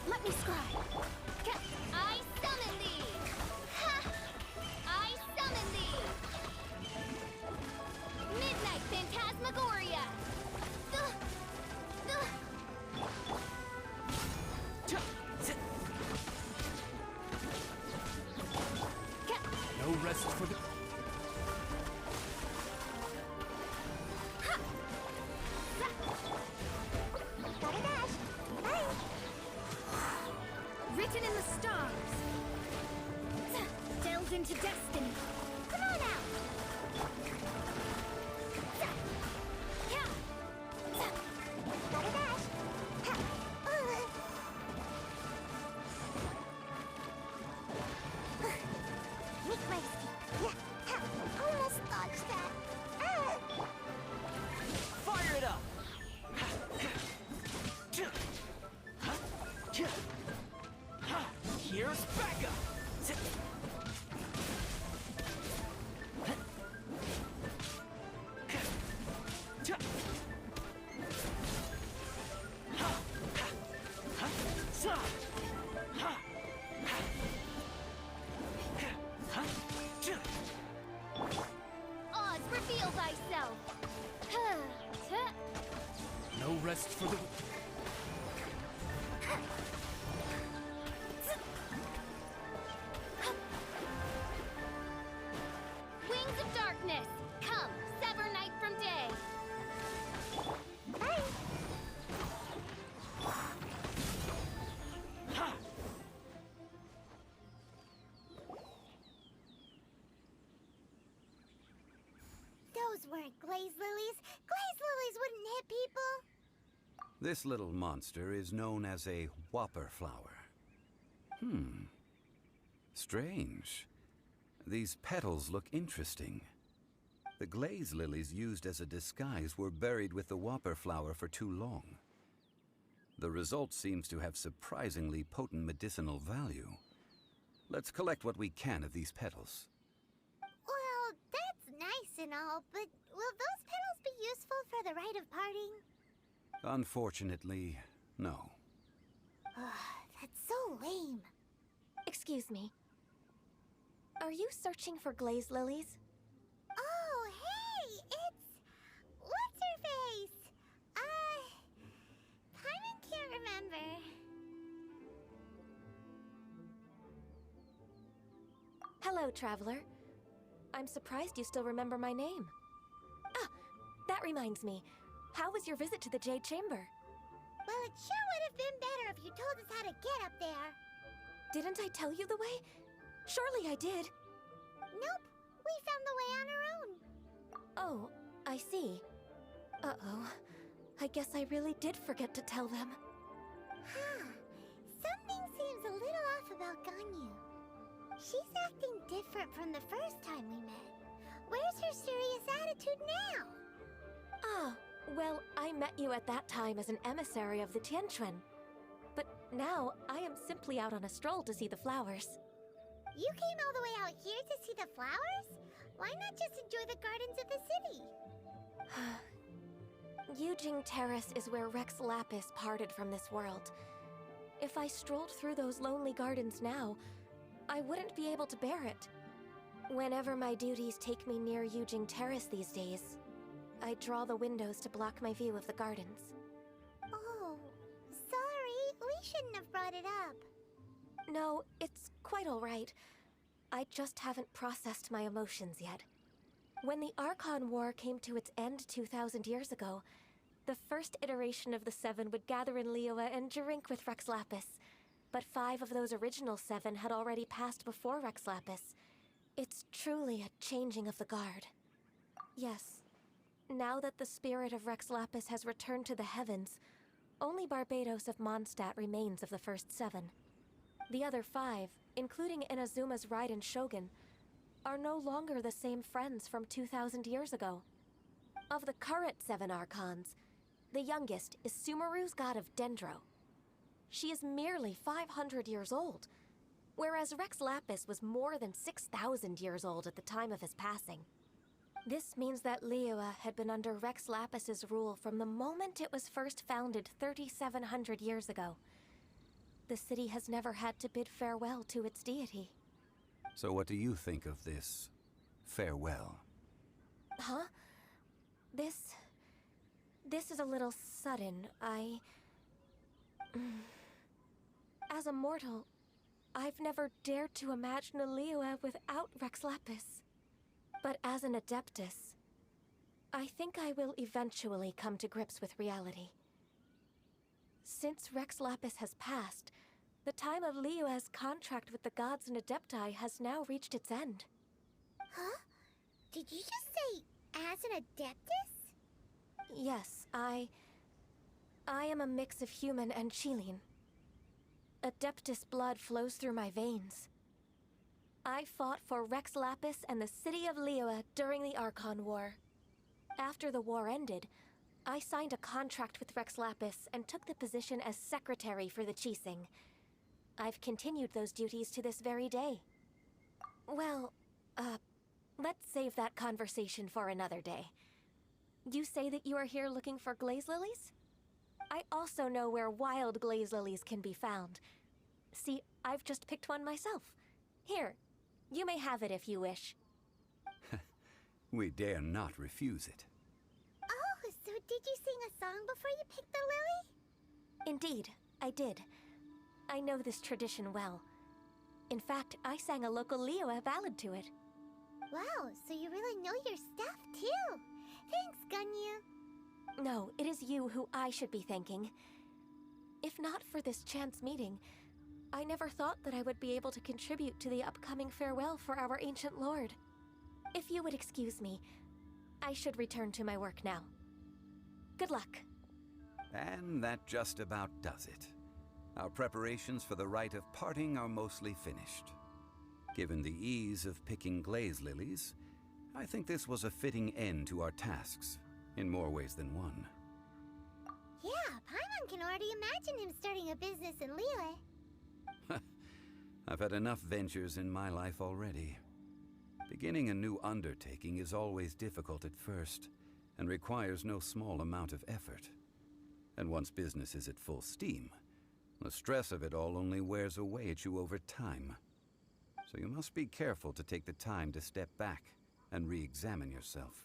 let me scry. I summon thee. I summon thee. Midnight Phantasmagoria. No rest for the... Gotta dash. Bye. Written in the stars. Delves into destiny. Come on out. Gotta dash. Make my escape. Yeah. Almost dodged that. Fire it up! Here's Becca! Oz, reveal thyself. No rest for the... Wings of darkness, come, sever night from day. Bye. Those weren't glazed lilies. Glazed lilies wouldn't hit people. This little monster is known as a whopper flower. Strange. These petals look interesting. The glaze lilies used as a disguise were buried with the whopper flower for too long. The result seems to have surprisingly potent medicinal value. Let's collect what we can of these petals. Well, that's nice and all, but will those petals be useful for the rite of parting? Unfortunately, no. That's so lame. Excuse me. Are you searching for glazed lilies? Oh, remember. Hello, traveler. I'm surprised you still remember my name. Ah, that reminds me. How was your visit to the Jade Chamber? Well, it sure would have been better if you told us how to get up there. Didn't I tell you the way? Surely I did. Nope, we found the way on our own. Oh, I see. Uh-oh. I guess I really did forget to tell them. Something seems a little off about Ganyu. She's acting different from the first time we met. Where's her serious attitude now? Ah, well, I met you at that time as an emissary of the Tianquan. But now, I am simply out on a stroll to see the flowers. You came all the way out here to see the flowers? Why not just enjoy the gardens of the city? Yujing Terrace is where Rex Lapis parted from this world. If I strolled through those lonely gardens now, I wouldn't be able to bear it. Whenever my duties take me near Yujing Terrace these days, I draw the windows to block my view of the gardens. Oh, sorry. We shouldn't have brought it up. No, it's quite all right. I just haven't processed my emotions yet. When the Arkhan War came to its end 2,000 years ago, the first iteration of the Seven would gather in Liyue and drink with Rex Lapis. But 5 of those original 7 had already passed before Rex Lapis. It's truly a changing of the guard. Yes, now that the spirit of Rex Lapis has returned to the heavens, only Barbados of Mondstadt remains of the first 7. The other 5, including Inazuma's Raiden Shogun, are no longer the same friends from 2,000 years ago. Of the current 7 Archons, the youngest is Sumeru's god of Dendro. She is merely 500 years old, whereas Rex Lapis was more than 6,000 years old at the time of his passing. This means that Liyue had been under Rex Lapis's rule from the moment it was first founded 3,700 years ago. The city has never had to bid farewell to its deity. So what do you think of this farewell? Huh? This is a little sudden. As a mortal, I've never dared to imagine a Liyue without Rex Lapis. But as an Adeptus, I think I will eventually come to grips with reality. Since Rex Lapis has passed, the time of Liyue's contract with the gods and Adepti has now reached its end. Huh? Did you just say, as an Adeptus? Yes, I am a mix of human and Chilean. Adeptus blood flows through my veins. I fought for Rex Lapis and the city of Liyue during the Arkhan War. After the war ended, I signed a contract with Rex Lapis and took the position as secretary for the Qixing. I've continued those duties to this very day. Well, let's save that conversation for another day. You say that you are here looking for glaze lilies? I also know where wild glaze lilies can be found. See, I've just picked one myself. Here, you may have it if you wish. We dare not refuse it. Oh, so did you sing a song before you picked the lily? Indeed, I did. I know this tradition well. In fact, I sang a local Liyue ballad to it. Wow, so you really know your stuff, too. Thanks, Ganyu. No, it is you who I should be thanking. If not for this chance meeting, I never thought that I would be able to contribute to the upcoming farewell for our ancient lord. If you would excuse me, I should return to my work now. Good luck. And that just about does it. Our preparations for the rite of parting are mostly finished. Given the ease of picking glaze lilies, I think this was a fitting end to our tasks, in more ways than one. Yeah, Paimon can already imagine him starting a business in Liyue. I've had enough ventures in my life already. Beginning a new undertaking is always difficult at first, and requires no small amount of effort. And once business is at full steam, the stress of it all only wears away at you over time. So you must be careful to take the time to step back and re-examine yourself.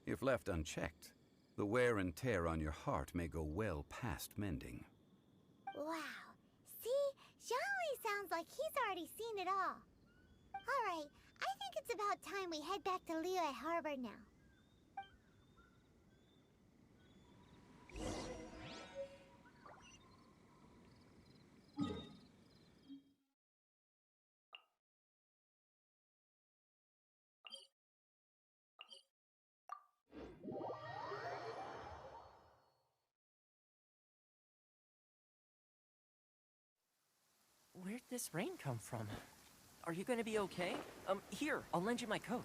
If left unchecked, the wear and tear on your heart may go well past mending. Wow. See? Zhongli sounds like he's already seen it all. Alright, I think it's about time we head back to Liyue Harbor now. Where'd this rain come from? Are you gonna be okay? Here, I'll lend you my coat.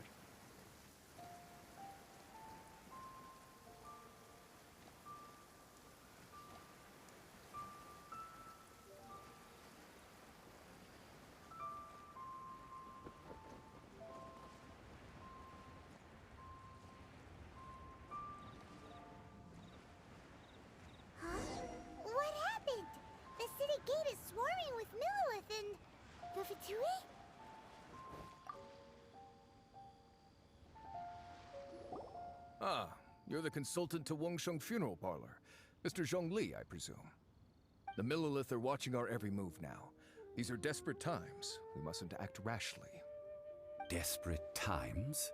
Huh? What happened? The city gate is swarming with Millilith and... the Fatui? Ah, you're the consultant to Wangsheng Funeral Parlor. Mr. Zhongli, I presume. The Millilith are watching our every move now. These are desperate times. We mustn't act rashly. Desperate times?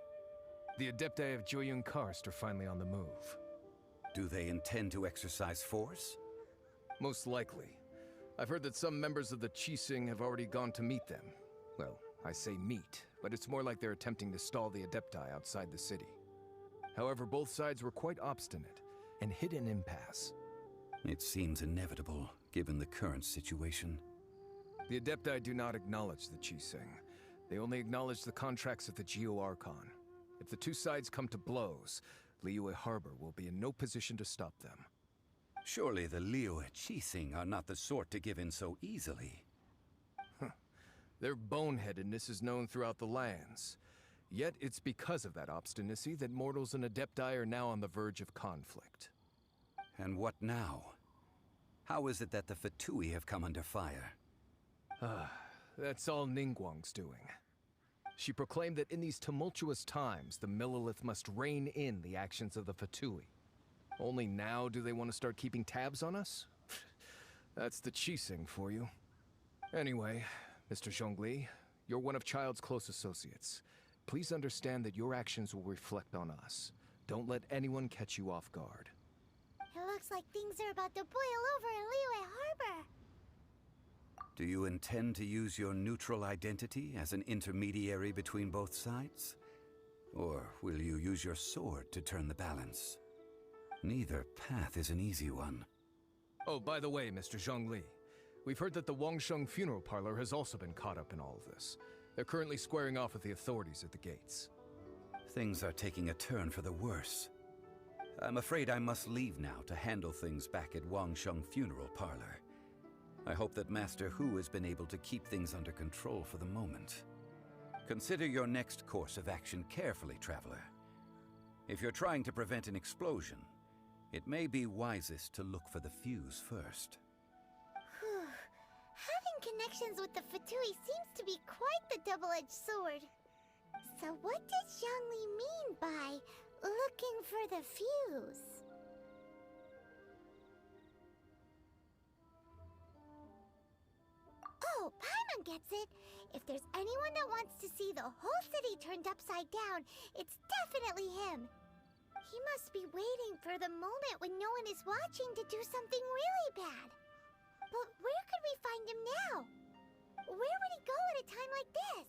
The Adepti of Joyun Karst are finally on the move. Do they intend to exercise force? Most likely. I've heard that some members of the Qixing have already gone to meet them. Well, I say meet, but it's more like they're attempting to stall the Adepti outside the city. However, both sides were quite obstinate and hit an impasse. It seems inevitable, given the current situation. The Adepti do not acknowledge the Qixing. They only acknowledge the contracts of the Geo-Arkhan. If the two sides come to blows, Liyue Harbor will be in no position to stop them. Surely the Liyue Qixing are not the sort to give in so easily. Their boneheadedness is known throughout the lands. Yet it's because of that obstinacy that mortals and Adepti are now on the verge of conflict. And what now? How is it that the Fatui have come under fire? That's all Ningguang's doing. She proclaimed that in these tumultuous times, the Millilith must rein in the actions of the Fatui. Only now do they want to start keeping tabs on us? That's the Qixing for you. Anyway, Mr. Zhongli, you're one of Child's close associates. Please understand that your actions will reflect on us. Don't let anyone catch you off guard. It looks like things are about to boil over in Liyue Harbor. Do you intend to use your neutral identity as an intermediary between both sides? Or will you use your sword to turn the balance? Neither path is an easy one. Oh, by the way, Mr. Zhongli, we've heard that the Wangsheng Funeral Parlor has also been caught up in all of this. They're currently squaring off with the authorities at the gates. Things are taking a turn for the worse. I'm afraid I must leave now to handle things back at Wangsheng Funeral Parlor. I hope that Master Hu has been able to keep things under control for the moment. Consider your next course of action carefully, Traveler. If you're trying to prevent an explosion, it may be wisest to look for the fuse first. Whew. Having connections with the Fatui seems to be quite the double-edged sword. So what does Zhongli mean by looking for the fuse? Oh, Paimon gets it. If there's anyone that wants to see the whole city turned upside down, it's definitely him. He must be waiting for the moment when no one is watching to do something really bad. But where could we find him now? Where would he go at a time like this?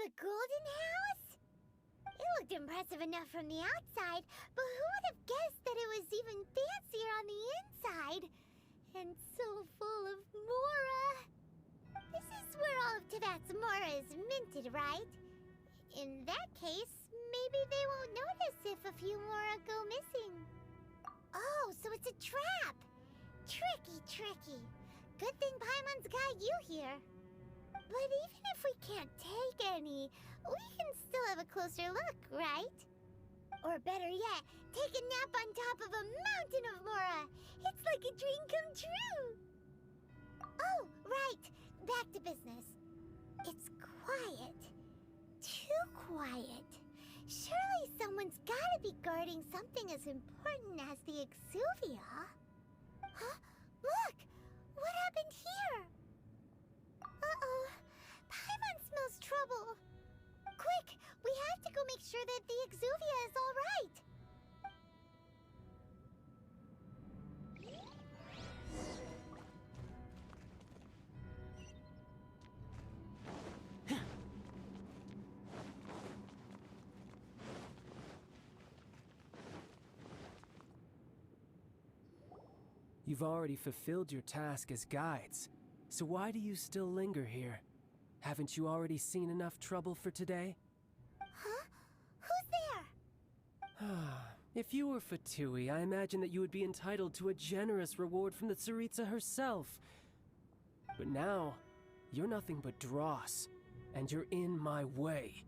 The Golden House? It looked impressive enough from the outside, but who would have guessed that it was even fancier on the inside? And so full of Mora. This is where all of Teyvat's Mora is minted, right? In that case, maybe they won't notice if a few Mora go missing. Oh, so it's a trap! Tricky. Good thing Paimon's got you here. But even if we can't take any, we can still have a closer look, right? Or better yet, take a nap on top of a mountain of Mora. It's like a dream come true. Oh, right. Back to business. It's quiet. Too quiet. Surely someone's gotta be guarding something as important as the Exuvia. Huh? Look! What happened here? Uh-oh. Paimon smells trouble. Quick! We have to go make sure that the Exuvia is all right. You've already fulfilled your task as guides, so why do you still linger here? Haven't you already seen enough trouble for today? Huh? Who's there? If you were Fatui, I imagine that you would be entitled to a generous reward from the Tsaritsa herself. But now, you're nothing but dross, and you're in my way.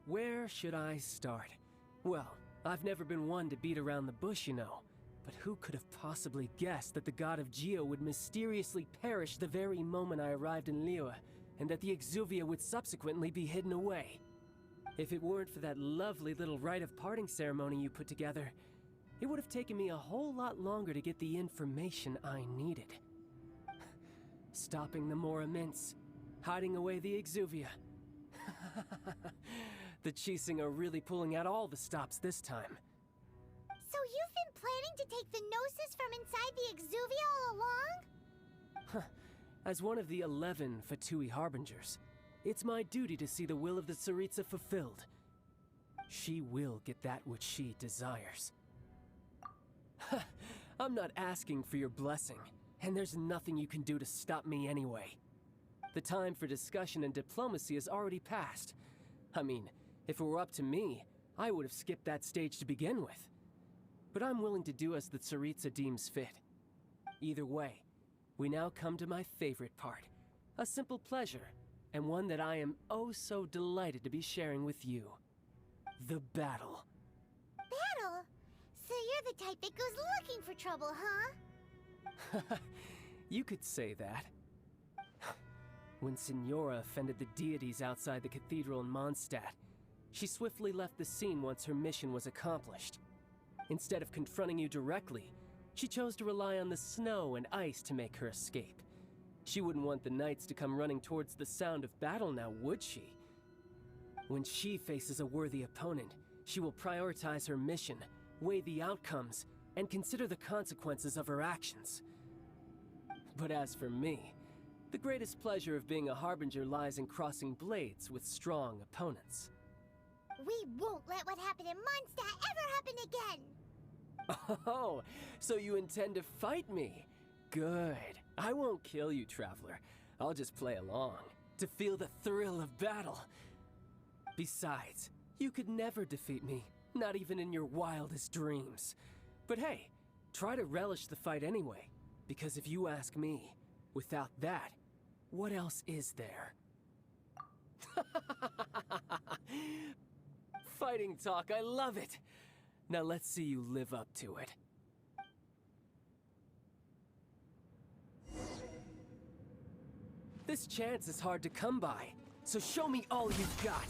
Where should I start? Well, I've never been one to beat around the bush, you know. But who could have possibly guessed that the god of Geo would mysteriously perish the very moment I arrived in Liyue, and that the Exuvia would subsequently be hidden away? If it weren't for that lovely little rite of parting ceremony you put together, it would have taken me a whole lot longer to get the information I needed. Stopping the Mora Mints, hiding away the Exuvia. The Chising are really pulling out all the stops this time. So you've been planning to take the Gnosis from inside the Exuvia all along? As one of the 11 Fatui Harbingers, it's my duty to see the will of the Tsaritsa fulfilled. She will get that which she desires. I'm not asking for your blessing, and there's nothing you can do to stop me anyway. The time for discussion and diplomacy has already passed. I mean, if it were up to me, I would have skipped that stage to begin with. But I'm willing to do as the Tsaritsa deems fit. Either way, we now come to my favorite part. A simple pleasure, and one that I am oh so delighted to be sharing with you. The battle. Battle? So you're the type that goes looking for trouble, huh? You could say that. When Signora offended the deities outside the cathedral in Mondstadt, she swiftly left the scene once her mission was accomplished. Instead of confronting you directly, she chose to rely on the snow and ice to make her escape. She wouldn't want the knights to come running towards the sound of battle now, would she? When she faces a worthy opponent, she will prioritize her mission, weigh the outcomes, and consider the consequences of her actions. But as for me, the greatest pleasure of being a Harbinger lies in crossing blades with strong opponents. We won't let what happened in Mondstadt ever happen again! Oh, so you intend to fight me? Good. I won't kill you, Traveler. I'll just play along, to feel the thrill of battle. Besides, you could never defeat me, not even in your wildest dreams. But hey, try to relish the fight anyway, because if you ask me, without that, what else is there? Fighting talk, I love it! Now let's see you live up to it. This chance is hard to come by, so show me all you've got.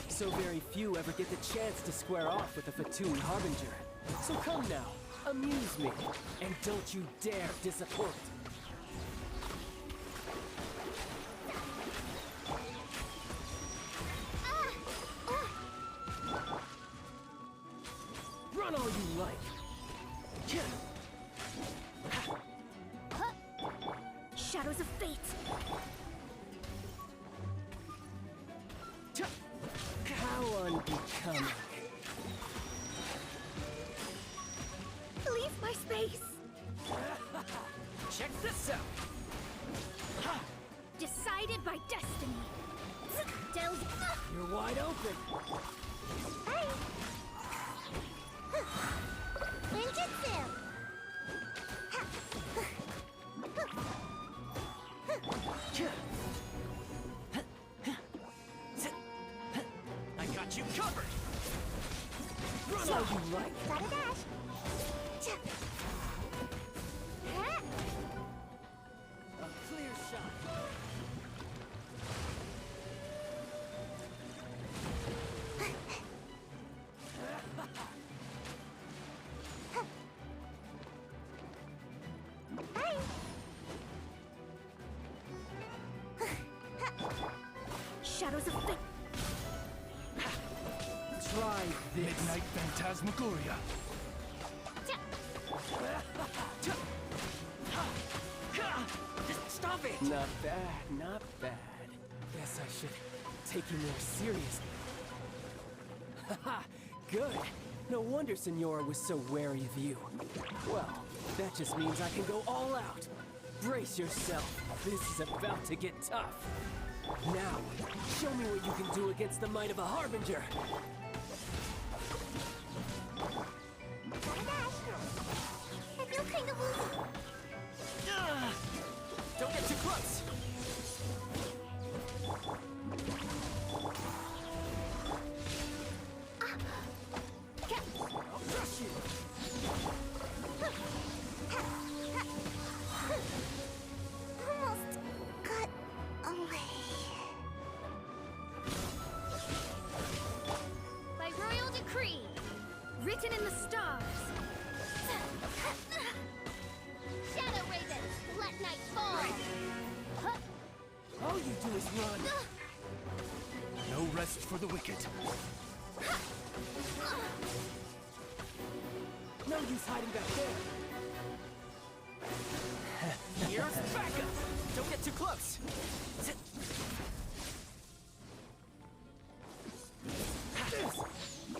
So very few ever get the chance to square off with a Fatui Harbinger. So come now, amuse me, and don't you dare disappoint. Run all you like. Shadows Shadows of fate! How unbecoming. Leave my space! Check this out! Decided by destiny! Delve... You're wide open. Hey! Ninjutsu! I got you covered! Run all you like. Got a dash! A clear shot. Shadows of fate! Try this. Midnight Phantasmagoria. Stop it! Not bad, not bad. Guess I should take you more seriously. Haha, good. No wonder Senora was so wary of you. Well, that just means I can go all out. Brace yourself. This is about to get tough. Now, show me what you can do against the might of a Harbinger. Got a dash! I feel kind of woozy. Don't get too close! I'll crush you! Almost got away. By royal decree, written in the stars. Shadow Raven, let night fall! All you do is run. No rest for the wicked. No use hiding back there. Here's backup! Don't get too close!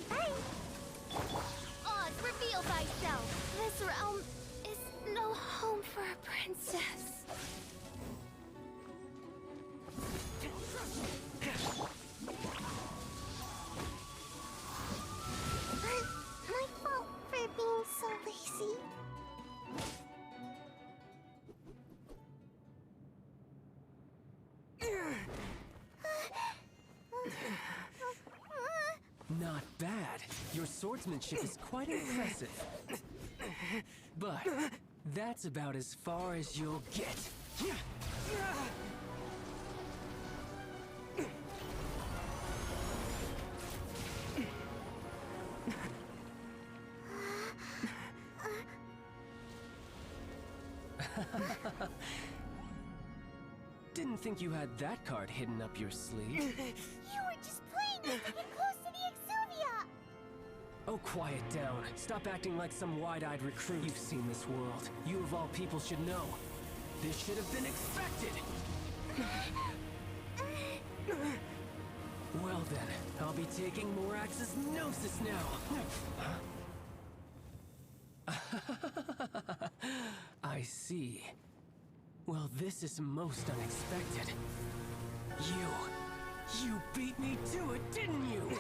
Hey! Oz, reveal thyself! This realm is no home for a princess. My fault for being so lazy. Not bad. Your swordsmanship is quite impressive. But that's about as far as you'll get. Didn't think you had that card hidden up your sleeve. You were just playing us to get close to the Exuvia! Oh, quiet down. Stop acting like some wide-eyed recruit. You've seen this world. You of all people should know. This should have been expected! Well then, I'll be taking Morax's Gnosis now. I see. Well, this is most unexpected. You beat me to it, didn't you?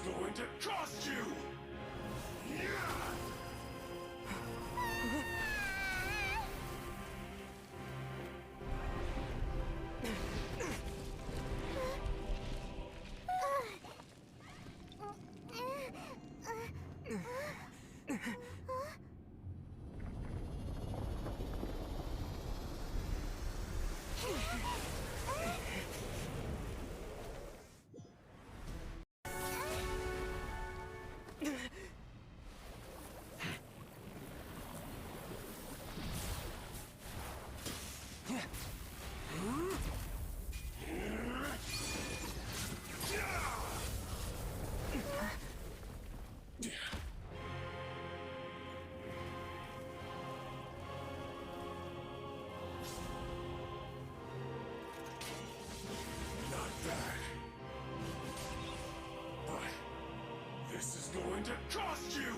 Going to cost you! This is going to cost you!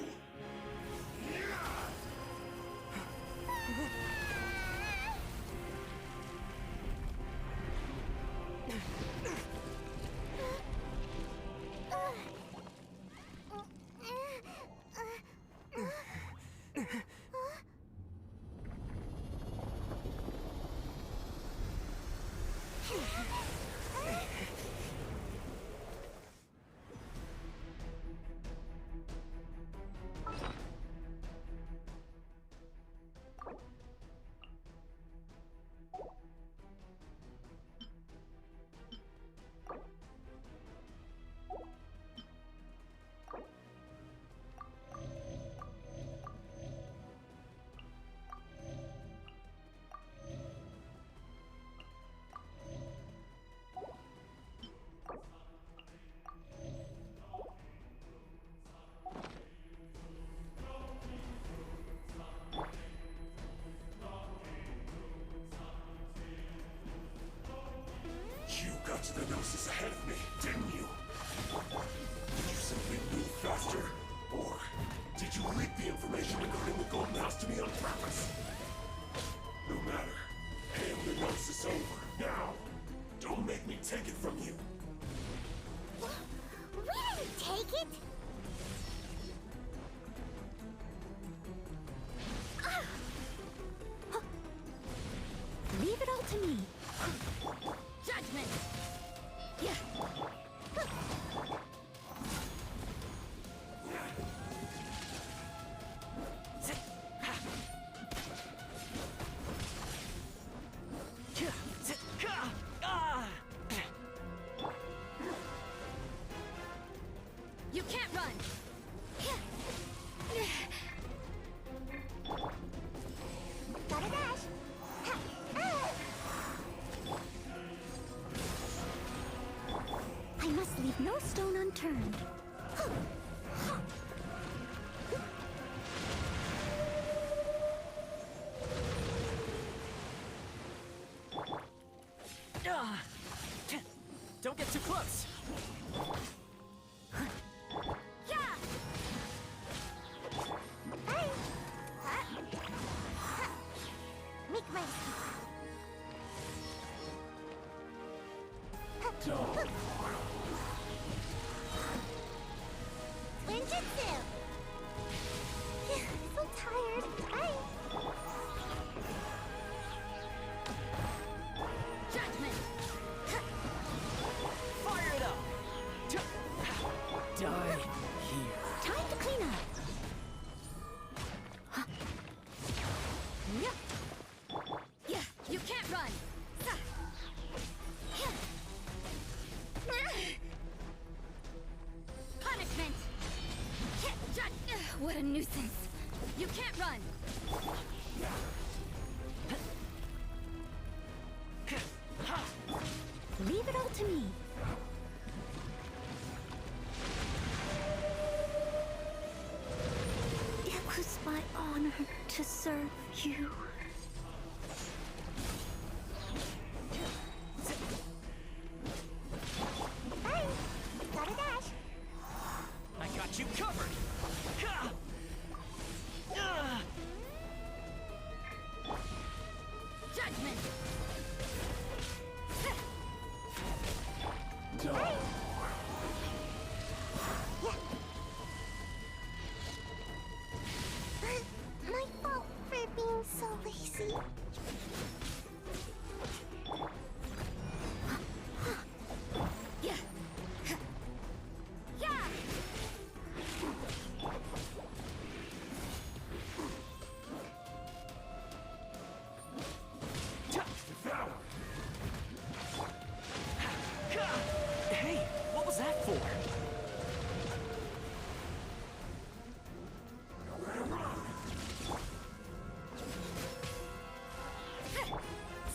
You got to the Gnosis ahead of me, didn't you? Did you simply move faster? Or did you leak the information regarding the Golden House to me on purpose? No matter. Hand the Gnosis over, now! Don't make me take it from you! We didn't take it! Leave it all to me. Judgment! Yeah. You can't run! Gotta dash! I must leave no stone unturned. Don't get too close! Make my Ninjutsu! So tired. Judgment! Fire it up! Die here. Time to clean up. Yeah, you can't run. Punishment. What a nuisance. You can't run. Leave it all to me. It was my honor to serve you. Bye. Gotta dash. I got you covered! Judgment. My fault for being so lazy. Yeah. Yeah. Hey, what was that for?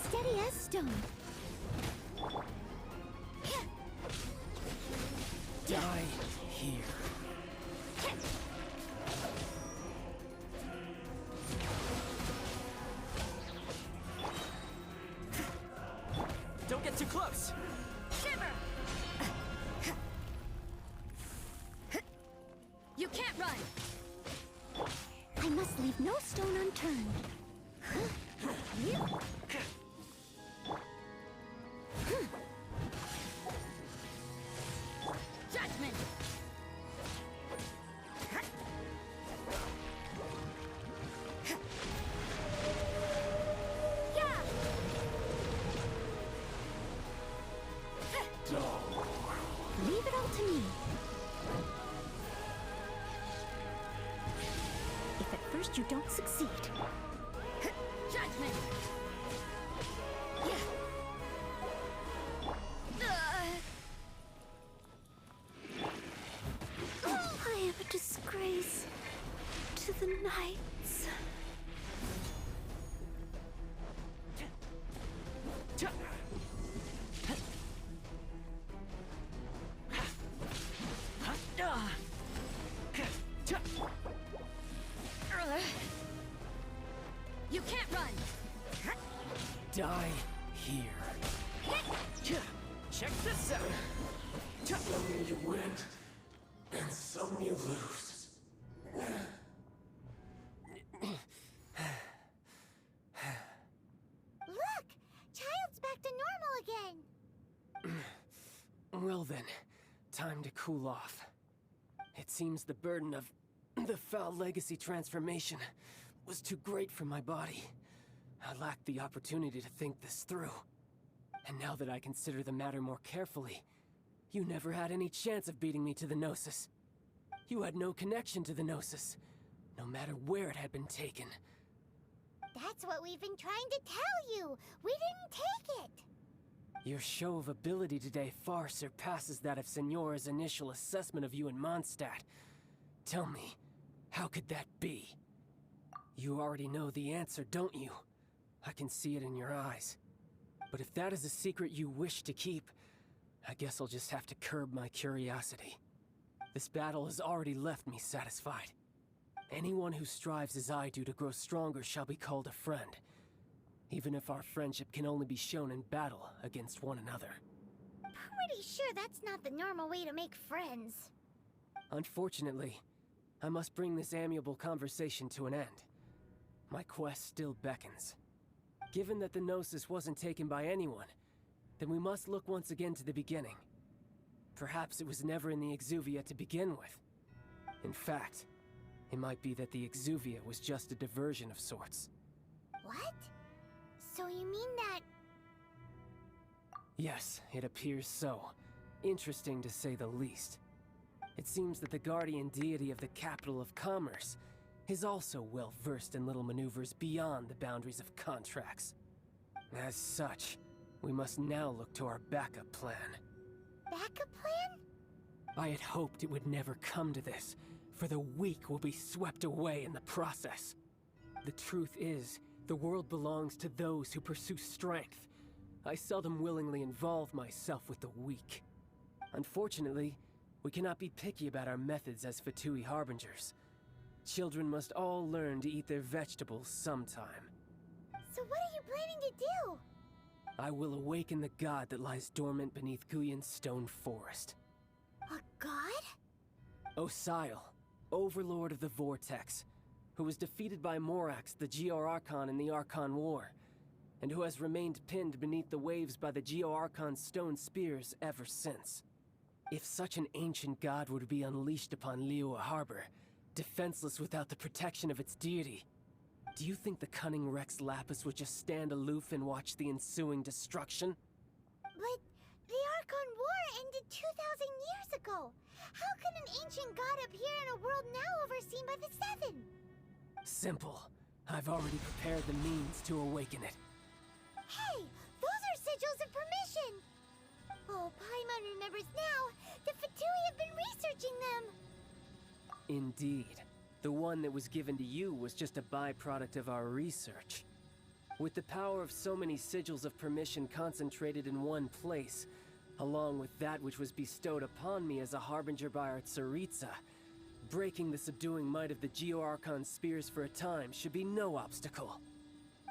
Steady as stone. Die here. Don't get too close! Shiver! can't run! I must leave no stone unturned. Judgment! Leave it all to me. If at first you don't succeed. Judgment! I am a disgrace to the knights. You can't run! Die here. Check this out! Some you win, and some you lose. Look! Child's back to normal again! Well then, time to cool off. It seems the burden of the foul legacy transformation was too great for my body. I lacked the opportunity to think this through. And now that I consider the matter more carefully, you never had any chance of beating me to the Gnosis. You had no connection to the Gnosis, no matter where it had been taken. That's what we've been trying to tell you! We didn't take it! Your show of ability today far surpasses that of Signora's initial assessment of you in Mondstadt. Tell me, how could that be? You already know the answer, don't you? I can see it in your eyes. But if that is a secret you wish to keep, I guess I'll just have to curb my curiosity. This battle has already left me satisfied. Anyone who strives as I do to grow stronger shall be called a friend, even if our friendship can only be shown in battle against one another. Pretty sure that's not the normal way to make friends. Unfortunately, I must bring this amiable conversation to an end. My quest still beckons. Given that the Gnosis wasn't taken by anyone, then we must look once again to the beginning. Perhaps it was never in the Exuvia to begin with. In fact, it might be that the Exuvia was just a diversion of sorts. What? So you mean that... Yes, it appears so. Interesting to say the least. It seems that the guardian deity of the capital of commerce is also well versed in little maneuvers beyond the boundaries of contracts. As such, we must now look to our backup plan. Backup plan? I had hoped it would never come to this, for the weak will be swept away in the process. The truth is, the world belongs to those who pursue strength. I seldom willingly involve myself with the weak. Unfortunately, we cannot be picky about our methods as Fatui Harbingers. Children must all learn to eat their vegetables sometime. So what are you planning to do? I will awaken the god that lies dormant beneath Guyon's stone forest. A god? Osial, overlord of the Vortex, who was defeated by Morax, the Geo-Arkhan in the Arkhan War, and who has remained pinned beneath the waves by the Geo-Arkhan stone spears ever since. If such an ancient god were to be unleashed upon Liyue Harbor, defenseless without the protection of its deity, do you think the cunning Rex Lapis would just stand aloof and watch the ensuing destruction? But the Arkhan War ended 2,000 years ago. How can an ancient god appear in a world now overseen by the Seven? Simple. I've already prepared the means to awaken it. Hey, those are sigils of permission! Oh, Paimon remembers now. The Fatui have been researching them. Indeed. The one that was given to you was just a byproduct of our research. With the power of so many sigils of permission concentrated in one place, along with that which was bestowed upon me as a harbinger by our Tsaritsa, breaking the subduing might of the Geo-Arkhan spears for a time should be no obstacle.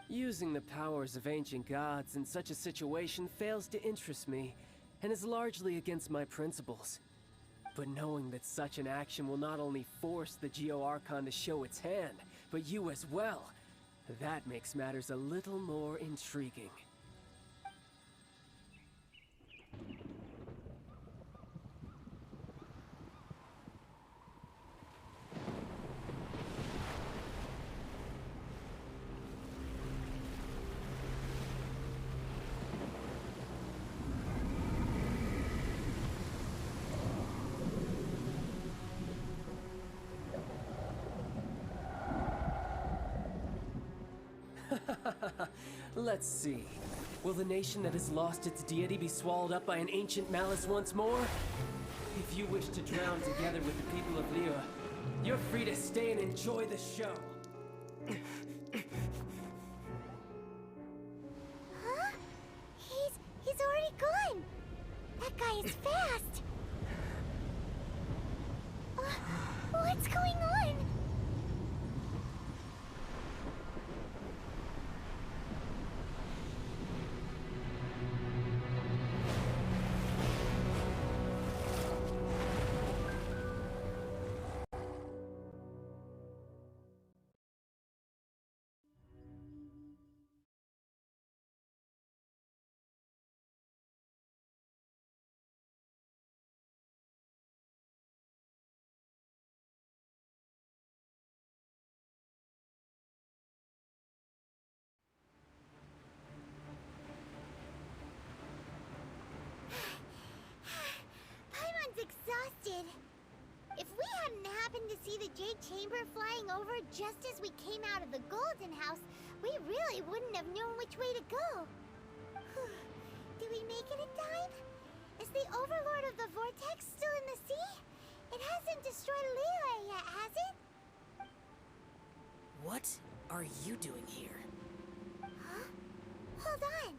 Using the powers of ancient gods in such a situation fails to interest me, and is largely against my principles. But knowing that such an action will not only force the Geo-Archon to show its hand, but you as well, that makes matters a little more intriguing. Let's see. Will the nation that has lost its deity be swallowed up by an ancient malice once more? If you wish to drown together with the people of Liyue, you're free to stay and enjoy the show. Huh? He's already gone. That guy is fast. What's going on? Exhausted. If we hadn't happened to see the Jade Chamber flying over just as we came out of the Golden House, we really wouldn't have known which way to go. Did we make it in time? Is the Overlord of the Vortex still in the sea? It hasn't destroyed Liyue yet, has it? What are you doing here? Huh? Hold on.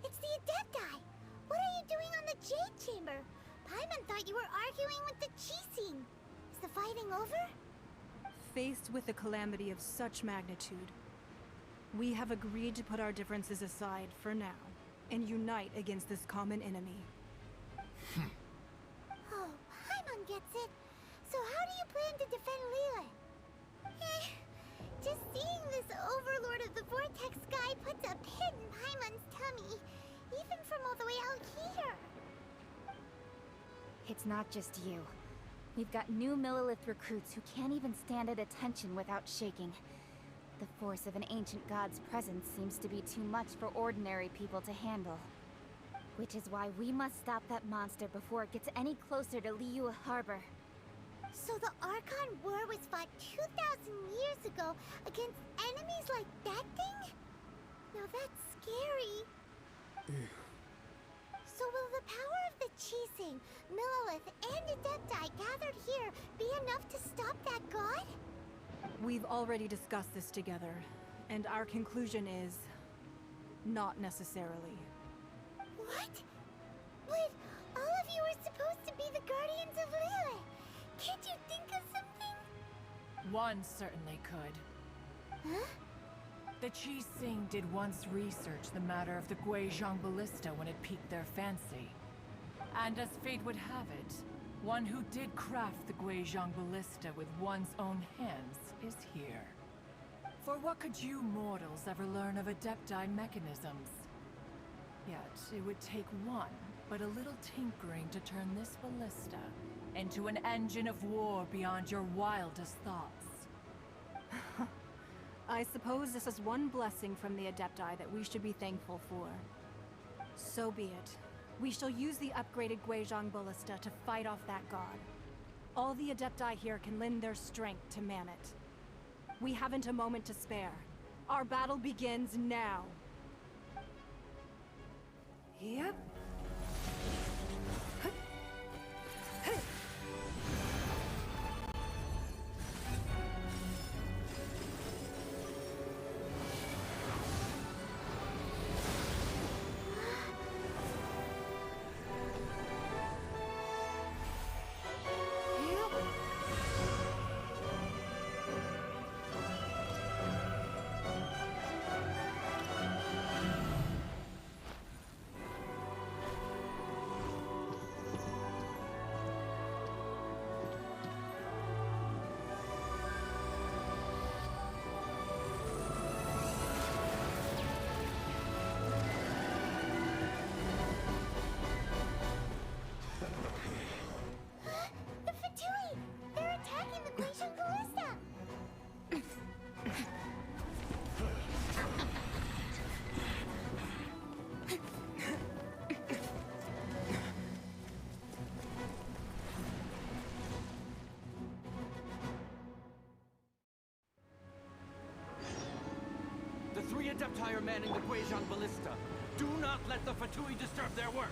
It's the Adepti. What are you doing on the Jade Chamber? Paimon thought you were arguing with the Qixing. Is the fighting over? Faced with a calamity of such magnitude, we have agreed to put our differences aside for now and unite against this common enemy. Oh, Paimon gets it. So how do you plan to defend Liyue? Just seeing this Overlord of the Vortex guy puts a pit in Paimon's tummy, even from all the way out here. It's not just you. We've got new Millelith recruits who can't even stand at attention without shaking. The force of an ancient god's presence seems to be too much for ordinary people to handle. Which is why we must stop that monster before it gets any closer to Liyue Harbor. So the Arkhan War was fought 2,000 years ago against enemies like that thing? Now that's scary. So will the power of the Qixing, Millelith, and Adepti gathered here be enough to stop that god? We've already discussed this together, and our conclusion is... not necessarily. What? But all of you are supposed to be the guardians of Liyue. Can't you think of something? One certainly could. Huh? The Qixing did once research the matter of the Guizhong Ballista when it piqued their fancy. And as fate would have it, one who did craft the Guizhong Ballista with one's own hands is here. For what could you mortals ever learn of Adepti mechanisms? Yet, it would take one, but a little tinkering to turn this ballista into an engine of war beyond your wildest thoughts. I suppose this is one blessing from the Adepti that we should be thankful for. So be it. We shall use the upgraded Guizhong Ballista to fight off that god. All the Adepti here can lend their strength to man it. We haven't a moment to spare. Our battle begins now. Yep. reptile manning the Guizhong Ballista. Do not let the Fatui disturb their work.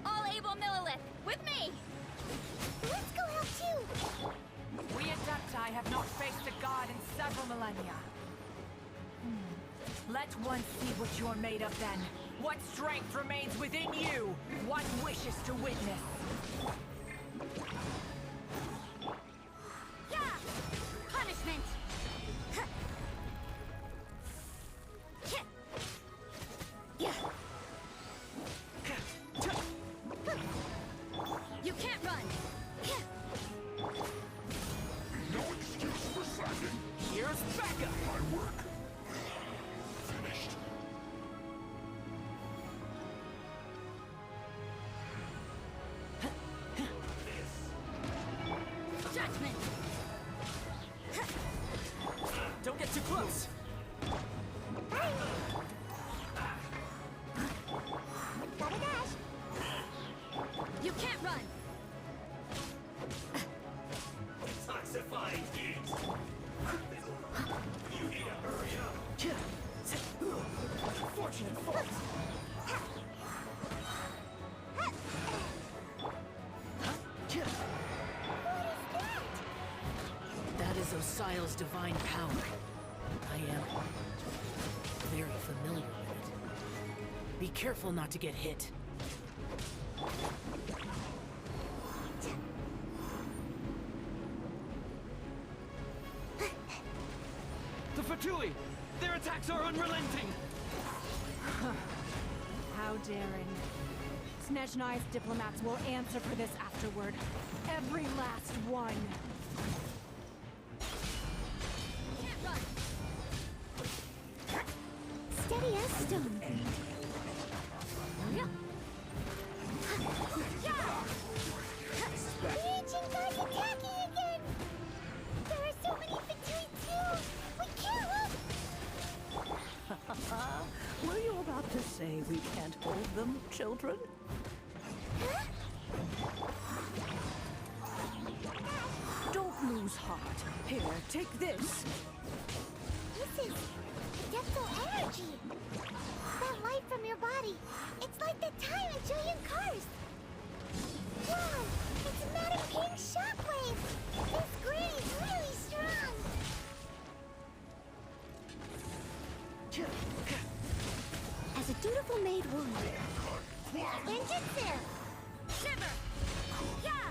All able Millilith, with me! Let's go help too! We Adepti have not faced a god in several millennia. Let one see what you're made of then. What strength remains within you? What wishes to witness? Yeah! Punishment! You can't run! No excuse for slacking. Here's Becca! My work finished. Judgment! Don't get too close! Gotta dash! You can't run! Toxifying heat. You need to hurry up. Fortunate fault! That is Osial's divine power. I am very familiar with it. Be careful not to get hit. The Fatui! Their attacks are unrelenting! How daring. Snezhnai's diplomats will answer for this afterward. Every last one. Can't run! Steady as stone. The ancient god's attacking again! There are so many Fatui too! We can't look! Were you about to say we can't hold them, children? Huh? Don't lose heart. Here, take this. This is Adeptal energy! That light from your body, it's like the time in Julian Cars! Wow! It's Madam King's shockwave! This grid is really strong! As a dutiful maid woman, Ninjutsu! Shiver! Yeah!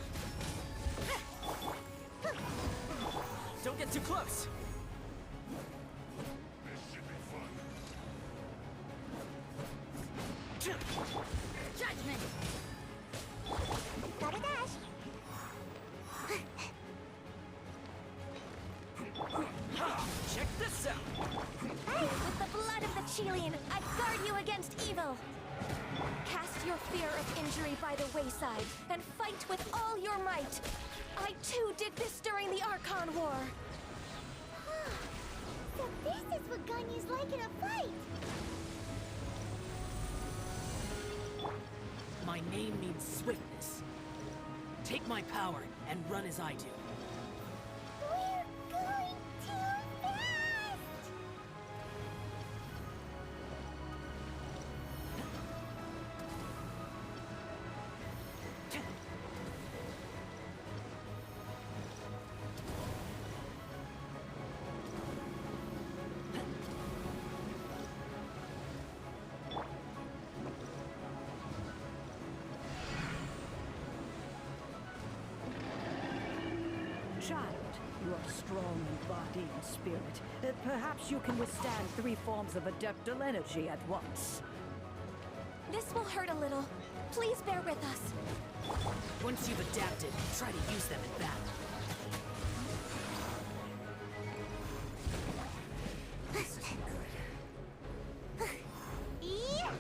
Don't get too close! This should be fun. Judgment! Gotta dash! Check this out! With the blood of the Chilean, I guard you against evil. Cast your fear of injury by the wayside and fight with all your might. I too did this during the Arkhan War. So this is what Ganyu's like in a fight! My name means swiftness. Take my power and run as I do. We're going too fast! Child, you are strong in body and spirit. Perhaps you can withstand 3 forms of adeptal energy at once. This will hurt a little. Please bear with us. Once you've adapted, try to use them in battle. Yeah!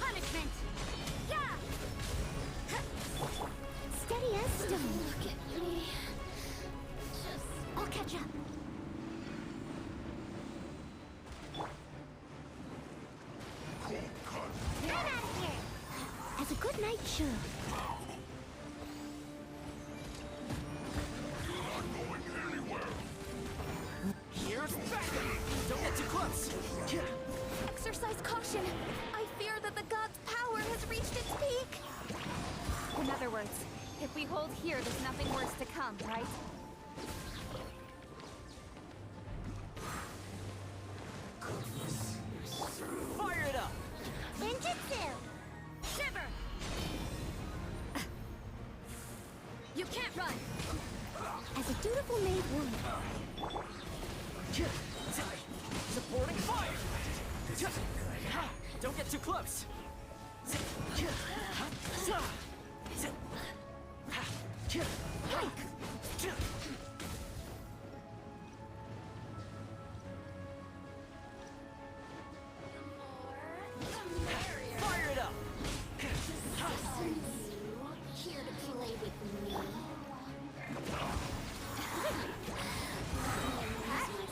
Punishment! Yeah! Steady as stone. Look at me. I'll catch up. Get out of here! As a good knight should. You're not going anywhere. words. If we hold here, there's nothing worse to come, right? Fire it up! Ninjutsu! Shiver! You can't run! As a dutiful maid would. Supporting fire! Don't get too close! Fire it up! Here to play with me.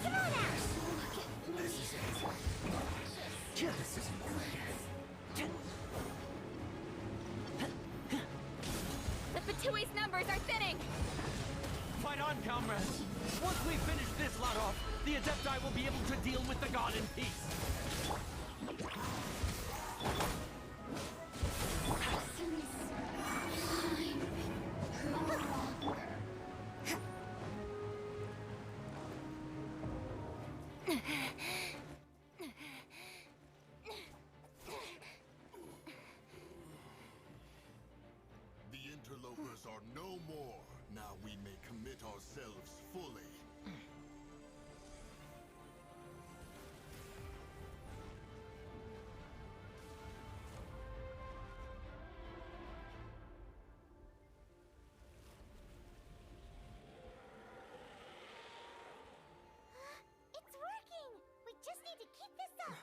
Come on out! The Fatui's numbers are thinning! Fight on, comrades! Once we finish this lot off, the Adepti will be able to deal with the god in peace. The interlopers are no more. Now we may commit ourselves fully. It's working! We just need to keep this up!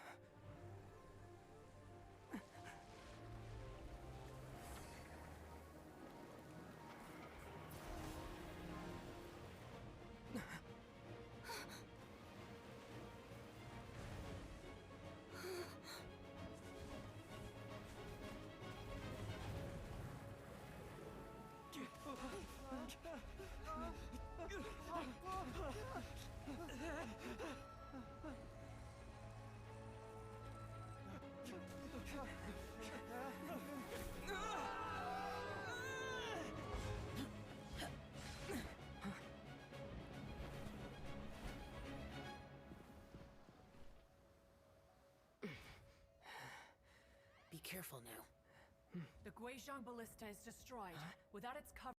Be careful now. The Guizhong Ballista is destroyed. Without its cover.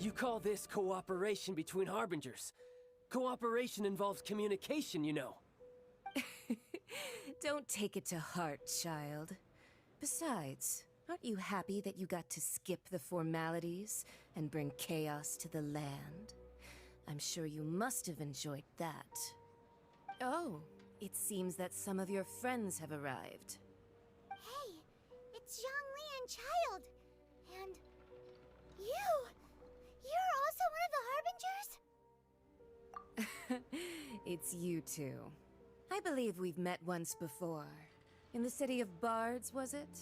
You call this cooperation between Harbingers. Cooperation involves communication, you know. Don't take it to heart, child. Besides, aren't you happy that you got to skip the formalities and bring chaos to the land? I'm sure you must have enjoyed that. Oh, it seems that some of your friends have arrived. Hey, it's Zhongli and Child. And you! You're also one of the Harbingers? It's you two. I believe we've met once before. In the City of Bards, was it?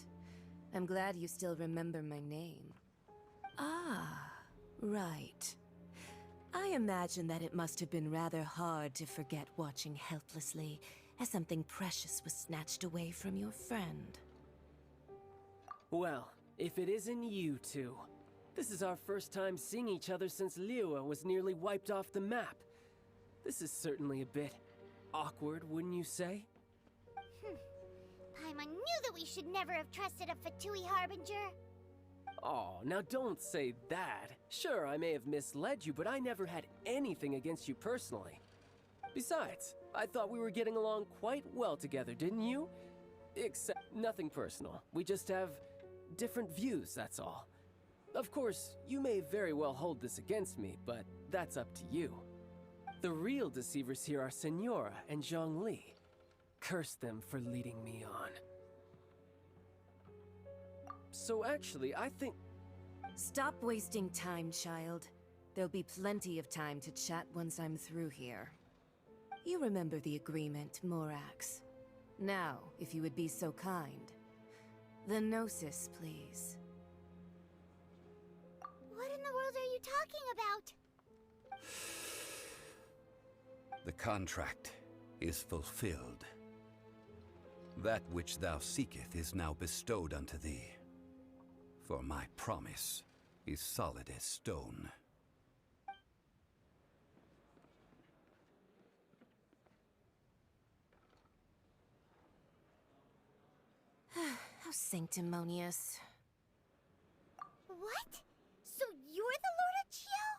I'm glad you still remember my name. Ah, right. I imagine that it must have been rather hard to forget watching helplessly as something precious was snatched away from your friend. Well, if it isn't you two. This is our first time seeing each other since Liyue was nearly wiped off the map. This is certainly a bit awkward, wouldn't you say? Paimon knew that we should never have trusted a Fatui Harbinger. Oh, now don't say that. Sure, I may have misled you, but I never had anything against you personally. Besides, I thought we were getting along quite well together, didn't you? Except nothing personal. We just have different views, that's all. Of course, you may very well hold this against me, but that's up to you. The real deceivers here are Senora and Zhongli. Curse them for leading me on. So actually, I think... Stop wasting time, child. There'll be plenty of time to chat once I'm through here. You remember the agreement, Morax. Now, if you would be so kind. The Gnosis, please. What in the world are you talking about? The contract is fulfilled. That which thou seeketh is now bestowed unto thee. For my promise is solid as stone. How sanctimonious. What? So you're the Lord of Chiao?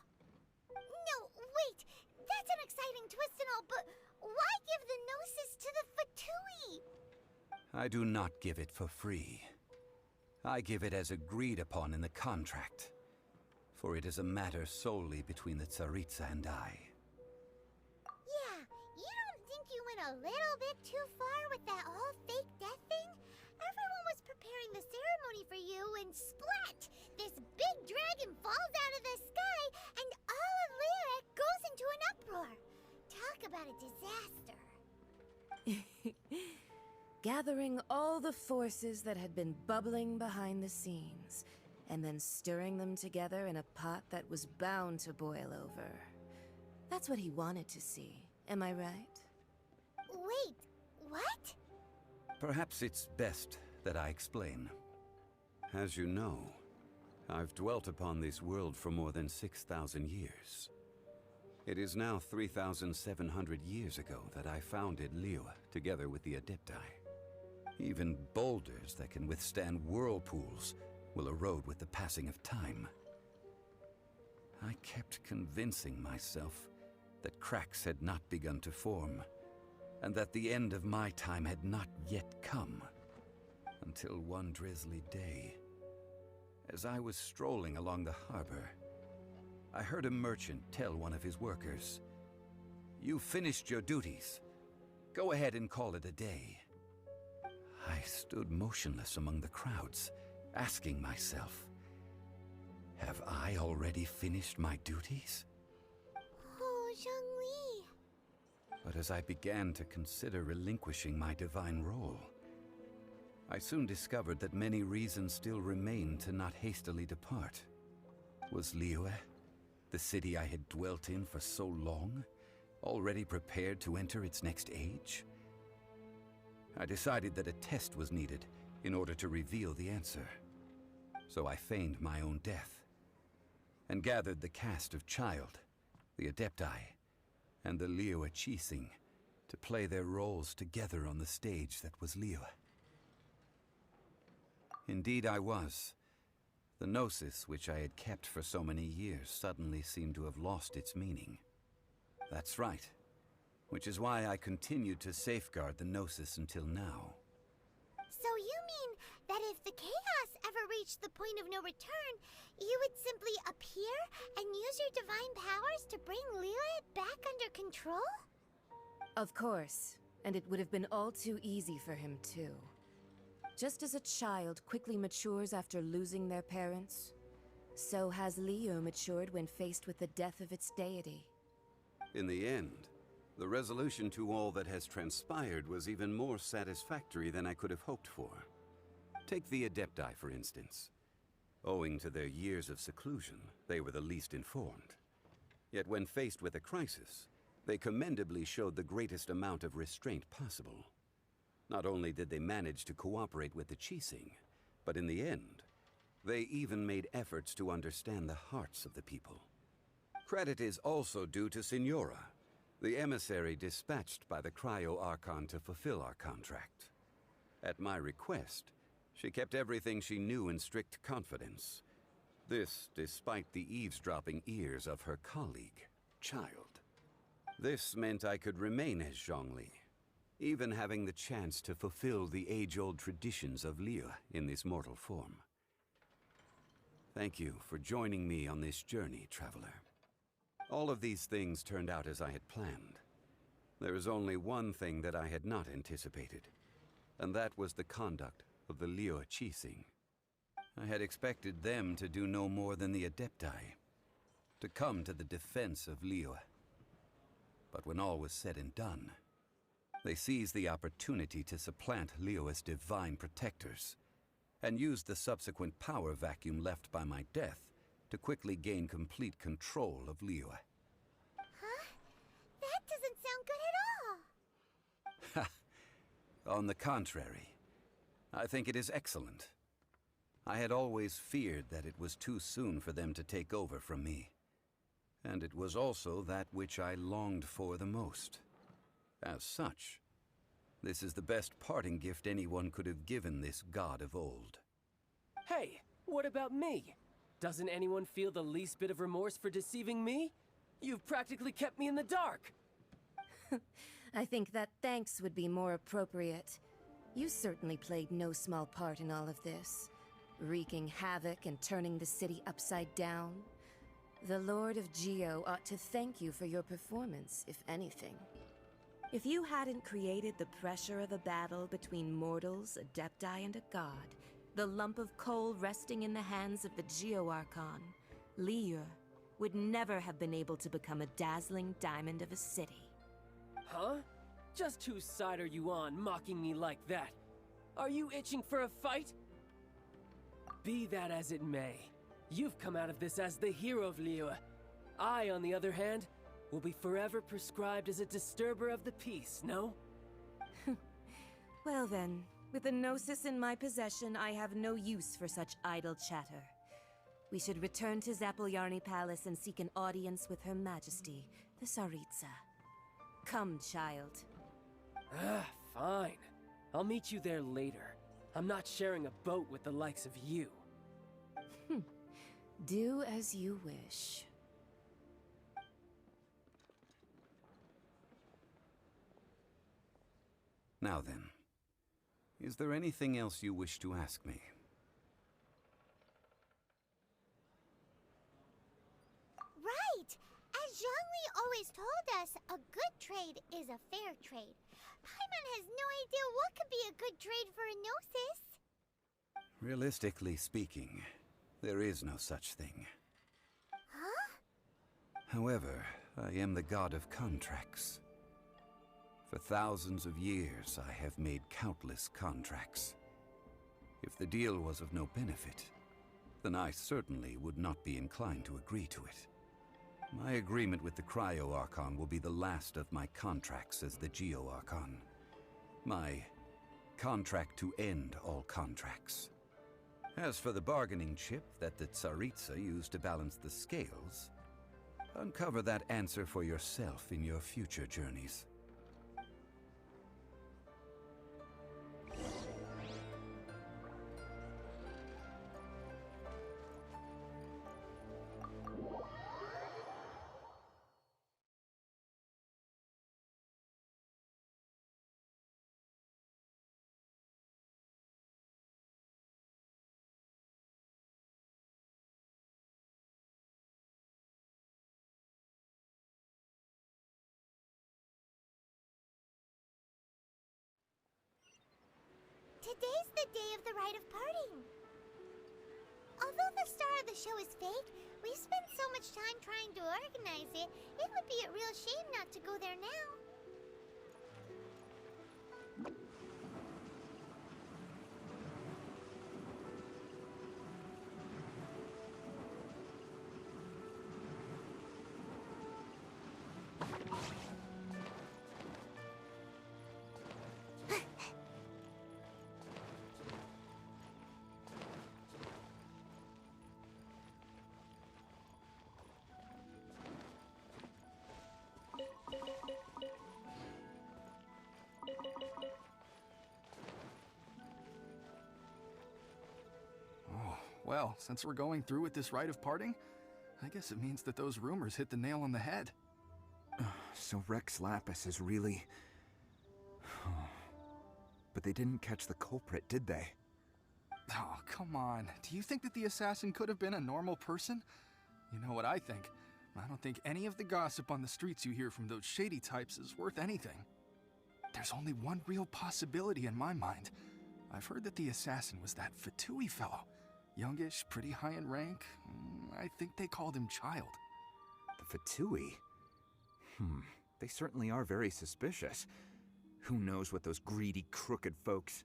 No, wait. That's an exciting twist and all, but why give the Gnosis to the Fatui? I do not give it for free. I give it as agreed upon in the contract, for it is a matter solely between the Tsaritsa and I. Yeah, you don't think you went a little bit too far with that whole fake death thing? Everyone was preparing the ceremony for you, and splat! This big dragon falls out of the sky, and all of Lyric goes into an uproar. Talk about a disaster. Gathering all the forces that had been bubbling behind the scenes, and then stirring them together in a pot that was bound to boil over. That's what he wanted to see, am I right? Wait, what? Perhaps it's best that I explain. As you know, I've dwelt upon this world for more than 6,000 years. It is now 3,700 years ago that I founded Liyue together with the Adepti. Even boulders that can withstand whirlpools will erode with the passing of time. I kept convincing myself that cracks had not begun to form, and that the end of my time had not yet come. Until one drizzly day, as I was strolling along the harbor, I heard a merchant tell one of his workers, "You've finished your duties. Go ahead and call it a day." I stood motionless among the crowds, asking myself, have I already finished my duties? Oh, Zhongli. But as I began to consider relinquishing my divine role, I soon discovered that many reasons still remained to not hastily depart. Was Liyue, the city I had dwelt in for so long, already prepared to enter its next age? I decided that a test was needed in order to reveal the answer. So I feigned my own death, and gathered the cast of Child, the Adepti, and the Liyue Chising to play their roles together on the stage that was Liyue. Indeed I was The Gnosis, which I had kept for so many years, suddenly seemed to have lost its meaning. That's right. Which is why I continued to safeguard the Gnosis until now. So you mean that if the chaos ever reached the point of no return, you would simply appear and use your divine powers to bring Liyue back under control? Of course, and it would have been all too easy for him too. Just as a child quickly matures after losing their parents, so has Liyue matured when faced with the death of its deity. In the end, the resolution to all that has transpired was even more satisfactory than I could have hoped for. Take the Adepti, for instance. Owing to their years of seclusion, they were the least informed. Yet when faced with a crisis, they commendably showed the greatest amount of restraint possible. Not only did they manage to cooperate with the Qixing, but in the end, they even made efforts to understand the hearts of the people. Credit is also due to Signora, the emissary dispatched by the Cryo-Archon to fulfill our contract. At my request, she kept everything she knew in strict confidence. This despite the eavesdropping ears of her colleague, Child. This meant I could remain as Zhongli, even having the chance to fulfill the age-old traditions of Liyue in this mortal form. Thank you for joining me on this journey, Traveler. All of these things turned out as I had planned. There is only one thing that I had not anticipated, and that was the conduct of the Liyue Qixing. I had expected them to do no more than the Adepti, to come to the defense of Liyue. But when all was said and done, they seized the opportunity to supplant Liyue's divine protectors, and used the subsequent power vacuum left by my death to quickly gain complete control of Liyue. Huh? That doesn't sound good at all. On the contrary, I think it is excellent. I had always feared that it was too soon for them to take over from me. And it was also that which I longed for the most. As such, this is the best parting gift anyone could have given this god of old. Hey, what about me? Doesn't anyone feel the least bit of remorse for deceiving me? You've practically kept me in the dark! I think that thanks would be more appropriate. You certainly played no small part in all of this, wreaking havoc and turning the city upside down. The Lord of Geo ought to thank you for your performance, if anything. If you hadn't created the pressure of a battle between mortals, Adepti, and a god, the lump of coal resting in the hands of the Geo-Archon, Liyue would never have been able to become a dazzling diamond of a city. Huh? Just whose side are you on, mocking me like that? Are you itching for a fight? Be that as it may, you've come out of this as the hero of Liyue. I, on the other hand, will be forever prescribed as a disturber of the peace, no? Well then, with the Gnosis in my possession, I have no use for such idle chatter. We should return to Zapoljarny Palace and seek an audience with Her Majesty, the Tsaritsa. Come, child. Ah, fine. I'll meet you there later. I'm not sharing a boat with the likes of you. Do as you wish. Now then, is there anything else you wish to ask me? Right! As Zhongli always told us, a good trade is a fair trade. Paimon has no idea what could be a good trade for a Gnosis. Realistically speaking, there is no such thing. Huh? However, I am the god of contracts. For thousands of years, I have made countless contracts. If the deal was of no benefit, then I certainly would not be inclined to agree to it. My agreement with the Cryo-Archon will be the last of my contracts as the Geo-Archon. My contract to end all contracts. As for the bargaining chip that the Tsaritsa used to balance the scales, uncover that answer for yourself in your future journeys. Today's the day of the rite of parting. Although the star of the show is fake, we've spent so much time trying to organize it, it would be a real shame not to go there now. Well, since we're going through with this rite of parting, I guess it means that those rumors hit the nail on the head. So Rex Lapis is really... But they didn't catch the culprit, did they? Oh, come on. Do you think that the assassin could have been a normal person? You know what I think. I don't think any of the gossip on the streets you hear from those shady types is worth anything. There's only one real possibility in my mind. I've heard that the assassin was that Fatui fellow. Youngish, pretty high in rank. I think they called him Child. The Fatui? They certainly are very suspicious. Who knows what those greedy, crooked folks...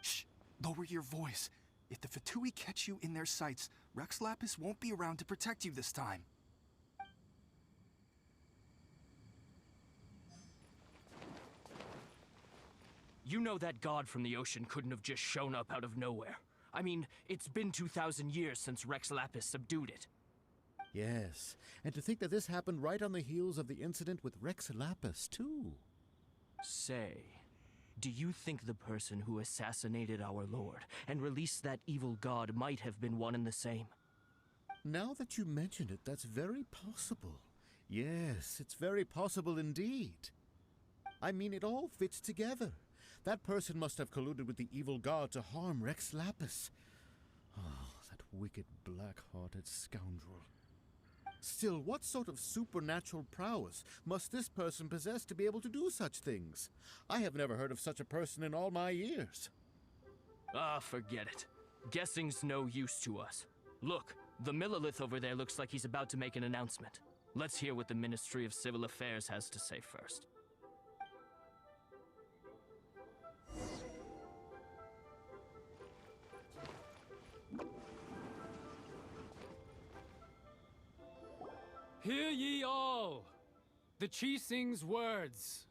Shh! Lower your voice. If the Fatui catch you in their sights, Rex Lapis won't be around to protect you this time. You know that god from the ocean couldn't have just shown up out of nowhere. I mean, it's been 2,000 years since Rex Lapis subdued it. Yes, and to think that this happened right on the heels of the incident with Rex Lapis, too. Say, do you think the person who assassinated our lord and released that evil god might have been one and the same? Now that you mention it, that's very possible. Yes, it's very possible indeed. I mean, it all fits together. That person must have colluded with the evil god to harm Rex Lapis. Oh, that wicked, black-hearted scoundrel. Still, what sort of supernatural prowess must this person possess to be able to do such things? I have never heard of such a person in all my years. Ah, forget it. Guessing's no use to us. Look, the Millilith over there looks like he's about to make an announcement. Let's hear what the Ministry of Civil Affairs has to say first. Hear ye all! The Qixing's words.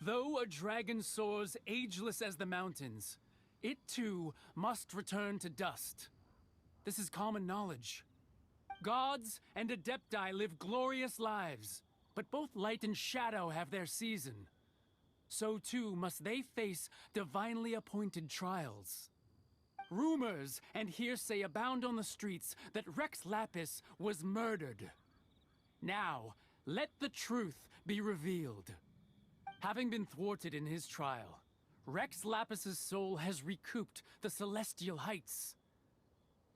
Though a dragon soars ageless as the mountains, it too must return to dust. This is common knowledge. Gods and Adepti live glorious lives, but both light and shadow have their season. So too must they face divinely appointed trials. Rumors and hearsay abound on the streets that Rex Lapis was murdered. Now, let the truth be revealed. Having been thwarted in his trial, Rex Lapis's soul has recouped the celestial heights.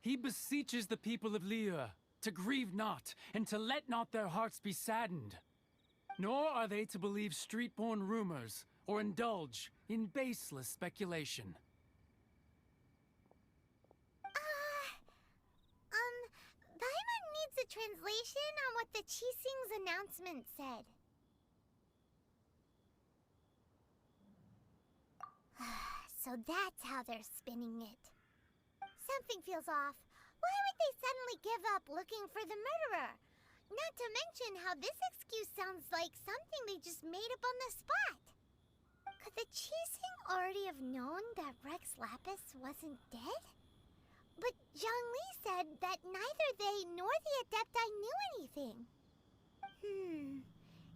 He beseeches the people of Liyue to grieve not and to let not their hearts be saddened. Nor are they to believe street-born rumors or indulge in baseless speculation. Paimon needs a translation on what the Qixing's announcement said. So that's how they're spinning it. Something feels off. Why would they suddenly give up looking for the murderer? Not to mention how this excuse sounds like something they just made up on the spot. Could the Qixing already have known that Rex Lapis wasn't dead? But Zhongli said that neither they nor the Adepti knew anything.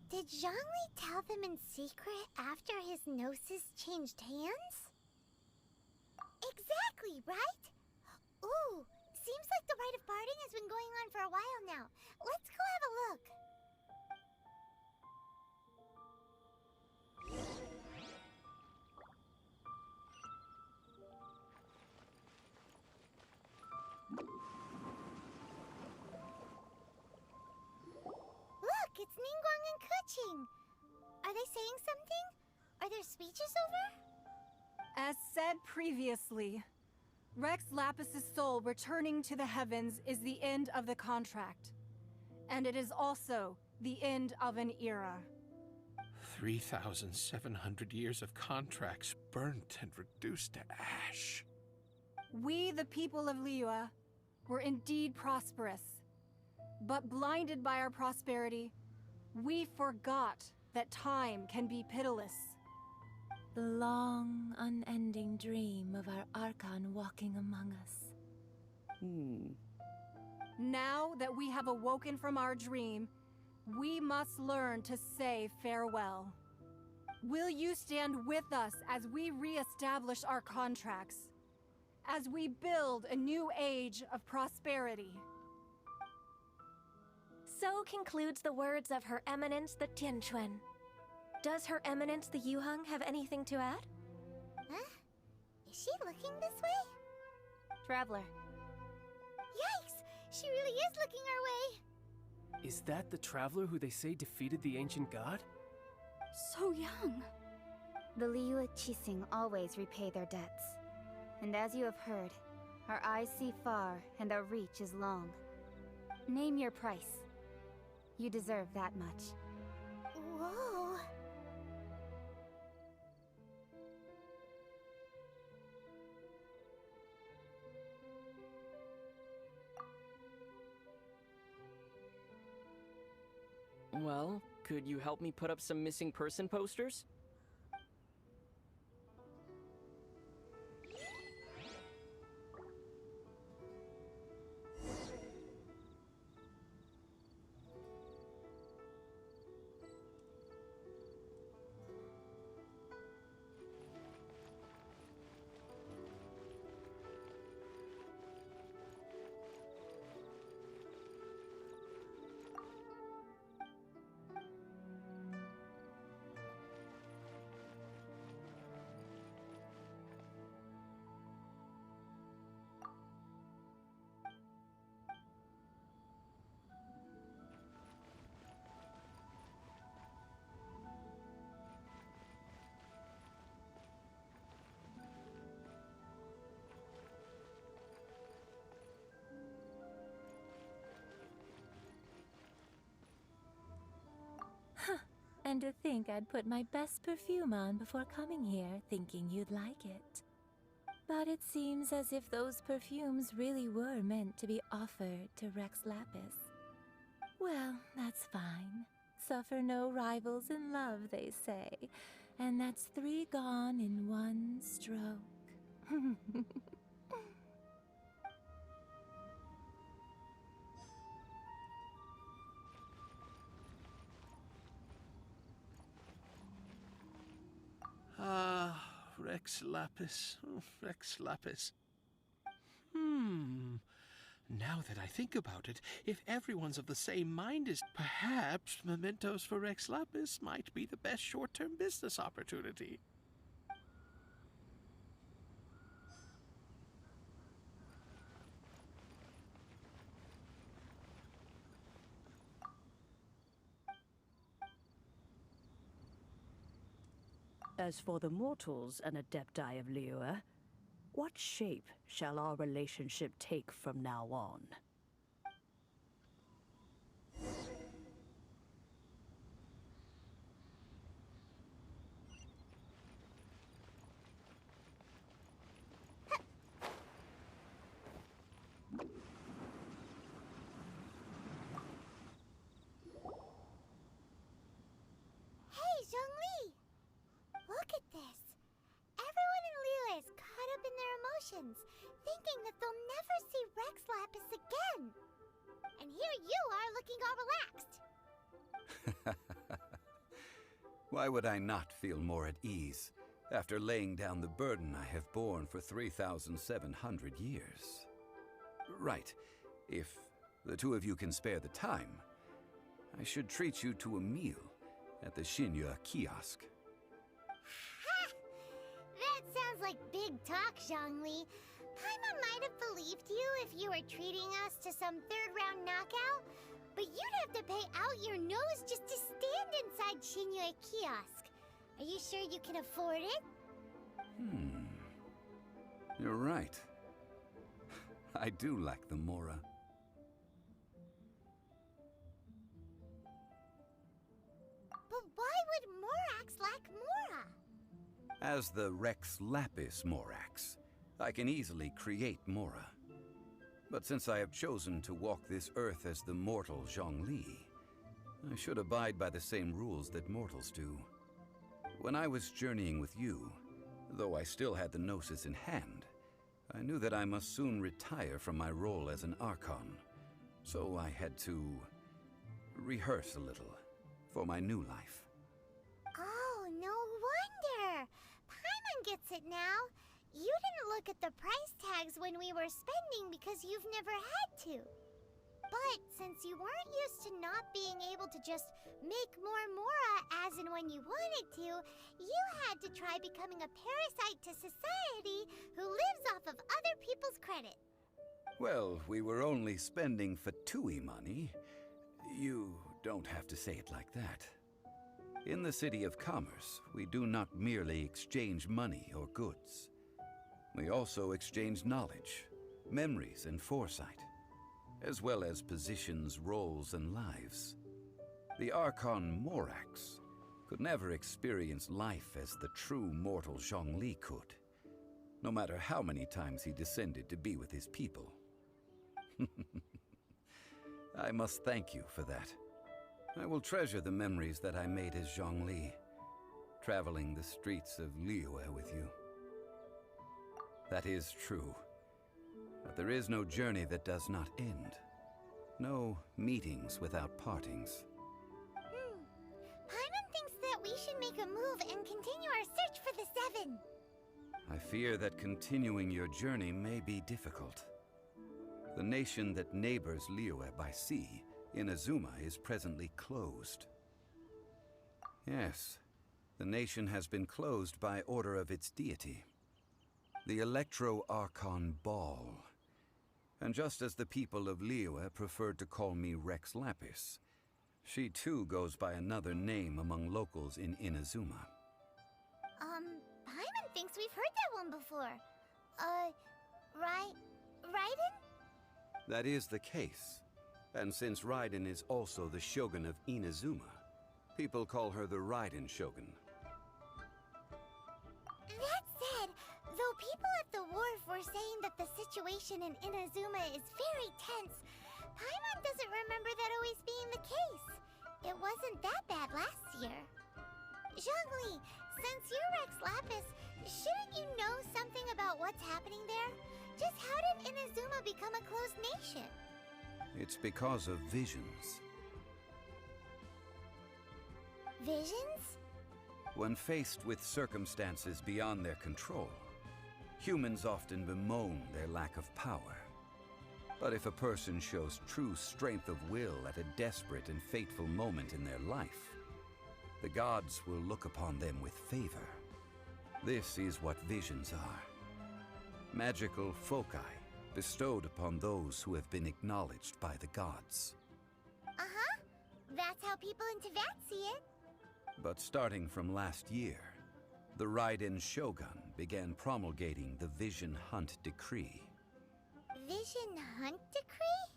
Did Zhongli tell them in secret after his gnosis changed hands? Exactly, right? Ooh, seems like the rite of parting has been going on for a while now. Let's go have a look. Look, it's Ningguang and Keqing. Are they saying something? Are their speeches over? As said previously, Rex Lapis's soul returning to the heavens is the end of the contract. And it is also the end of an era. 3,700 years of contracts burnt and reduced to ash. We, the people of Liyue, were indeed prosperous. But blinded by our prosperity, we forgot that time can be pitiless. The long, unending dream of our Arkhan walking among us. Now that we have awoken from our dream, we must learn to say farewell. Will you stand with us as we re-establish our contracts? As we build a new age of prosperity? So concludes the words of Her Eminence the Tianquan. Does Her Eminence the Yuheng have anything to add? Huh? Is she looking this way? Traveler. Yikes! She really is looking our way! Is that the traveler who they say defeated the ancient god? So young. The Liyue Qixing always repay their debts. And as you have heard, our eyes see far and our reach is long. Name your price. You deserve that much. Whoa. Well, could you help me put up some missing person posters? And to think I'd put my best perfume on before coming here, thinking you'd like it. But it seems as if those perfumes really were meant to be offered to Rex Lapis. Well, that's fine. Suffer no rivals in love, they say. And that's 3 gone in 1 stroke. Rex Lapis. Oh, Rex Lapis. Now that I think about it, if everyone's of the same mind as perhaps mementos for Rex Lapis might be the best short-term business opportunity. As for the mortals and adepti of Liyue, what shape shall our relationship take from now on? Hey, Zhongli! Look at this. Everyone in Liyue is caught up in their emotions, thinking that they'll never see Rex Lapis again. And here you are looking all relaxed. Why would I not feel more at ease after laying down the burden I have borne for 3,700 years? Right. If the 2 of you can spare the time, I should treat you to a meal at the Xinyue kiosk. That sounds like big talk, Zhongli. Paimon might have believed you if you were treating us to some third-round knockout, but you'd have to pay out your nose just to stand inside Xinyue kiosk. Are you sure you can afford it? You're right. I do lack the Mora. But why would Morax lack Mora? As the Rex Lapis Morax, I can easily create Mora. But since I have chosen to walk this earth as the mortal Zhongli, I should abide by the same rules that mortals do. When I was journeying with you, though I still had the Gnosis in hand, I knew that I must soon retire from my role as an Archon. So I had to rehearse a little for my new life. Oh, no wonder! Paimon gets it now. You didn't look at the price tags when we were spending because you've never had to. But since you weren't used to not being able to just make more Mora as and when you wanted to, you had to try becoming a parasite to society who lives off of other people's credit. Well, we were only spending Fatui money. You don't have to say it like that. In the City of Commerce, we do not merely exchange money or goods. We also exchange knowledge, memories, and foresight, as well as positions, roles, and lives. The Arkhan Morax could never experience life as the true mortal Zhongli could, no matter how many times he descended to be with his people. I must thank you for that. I will treasure the memories that I made as Zhongli, traveling the streets of Liyue with you. That is true. But there is no journey that does not end. No meetings without partings. Paimon thinks that we should make a move and continue our search for the Seven. I fear that continuing your journey may be difficult. The nation that neighbors Liyue by sea, Inazuma, is presently closed. Yes, the nation has been closed by order of its deity, the Electro-Archon Ball. And just as the people of Liyue preferred to call me Rex Lapis, she too goes by another name among locals in Inazuma. Paimon thinks we've heard that one before. Raiden? That is the case. And since Raiden is also the Shogun of Inazuma, people call her the Raiden Shogun. That said, though people at the wharf were saying that the situation in Inazuma is very tense, Paimon doesn't remember that always being the case. It wasn't that bad last year. Zhongli, since you're Rex Lapis, shouldn't you know something about what's happening there? Just how did Inazuma become a closed nation? It's because of visions. Visions? When faced with circumstances beyond their control, humans often bemoan their lack of power. But if a person shows true strength of will at a desperate and fateful moment in their life, the gods will look upon them with favor. This is what visions are. Magical foci bestowed upon those who have been acknowledged by the gods. Uh-huh. That's how people in Teyvat see it. But starting from last year, the Raiden Shogun began promulgating the Vision Hunt Decree. Vision Hunt Decree?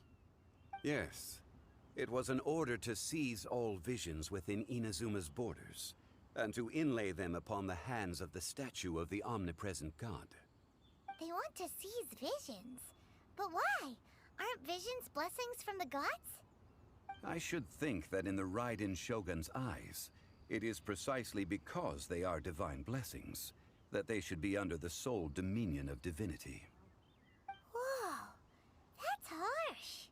Yes. It was an order to seize all visions within Inazuma's borders, and to inlay them upon the hands of the statue of the omnipresent god. They want to seize visions. But why? Aren't visions blessings from the gods? I should think that in the Raiden Shogun's eyes, it is precisely because they are divine blessings that they should be under the sole dominion of divinity. Whoa, that's harsh.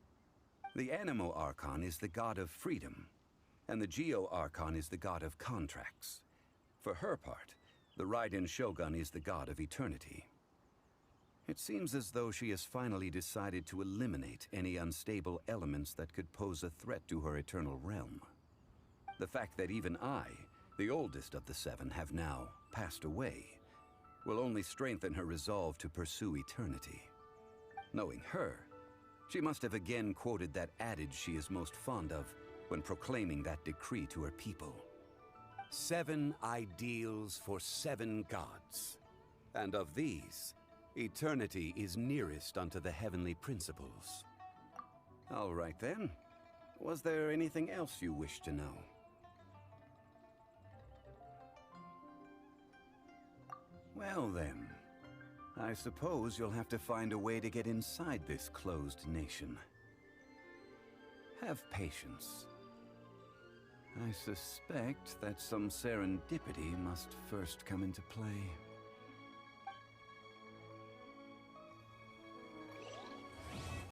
The Animo Archon is the god of freedom, and the Geo Archon is the god of contracts. For her part, the Raiden Shogun is the god of eternity. It seems as though she has finally decided to eliminate any unstable elements that could pose a threat to her eternal realm. The fact that even I, the oldest of the seven, have now passed away, will only strengthen her resolve to pursue eternity. Knowing her, she must have again quoted that adage she is most fond of when proclaiming that decree to her people. 7 ideals for 7 gods. And of these, Eternity is nearest unto the heavenly principles. All right then. Was there anything else you wish to know? Well then, I suppose you'll have to find a way to get inside this closed nation. Have patience. I suspect that some serendipity must first come into play.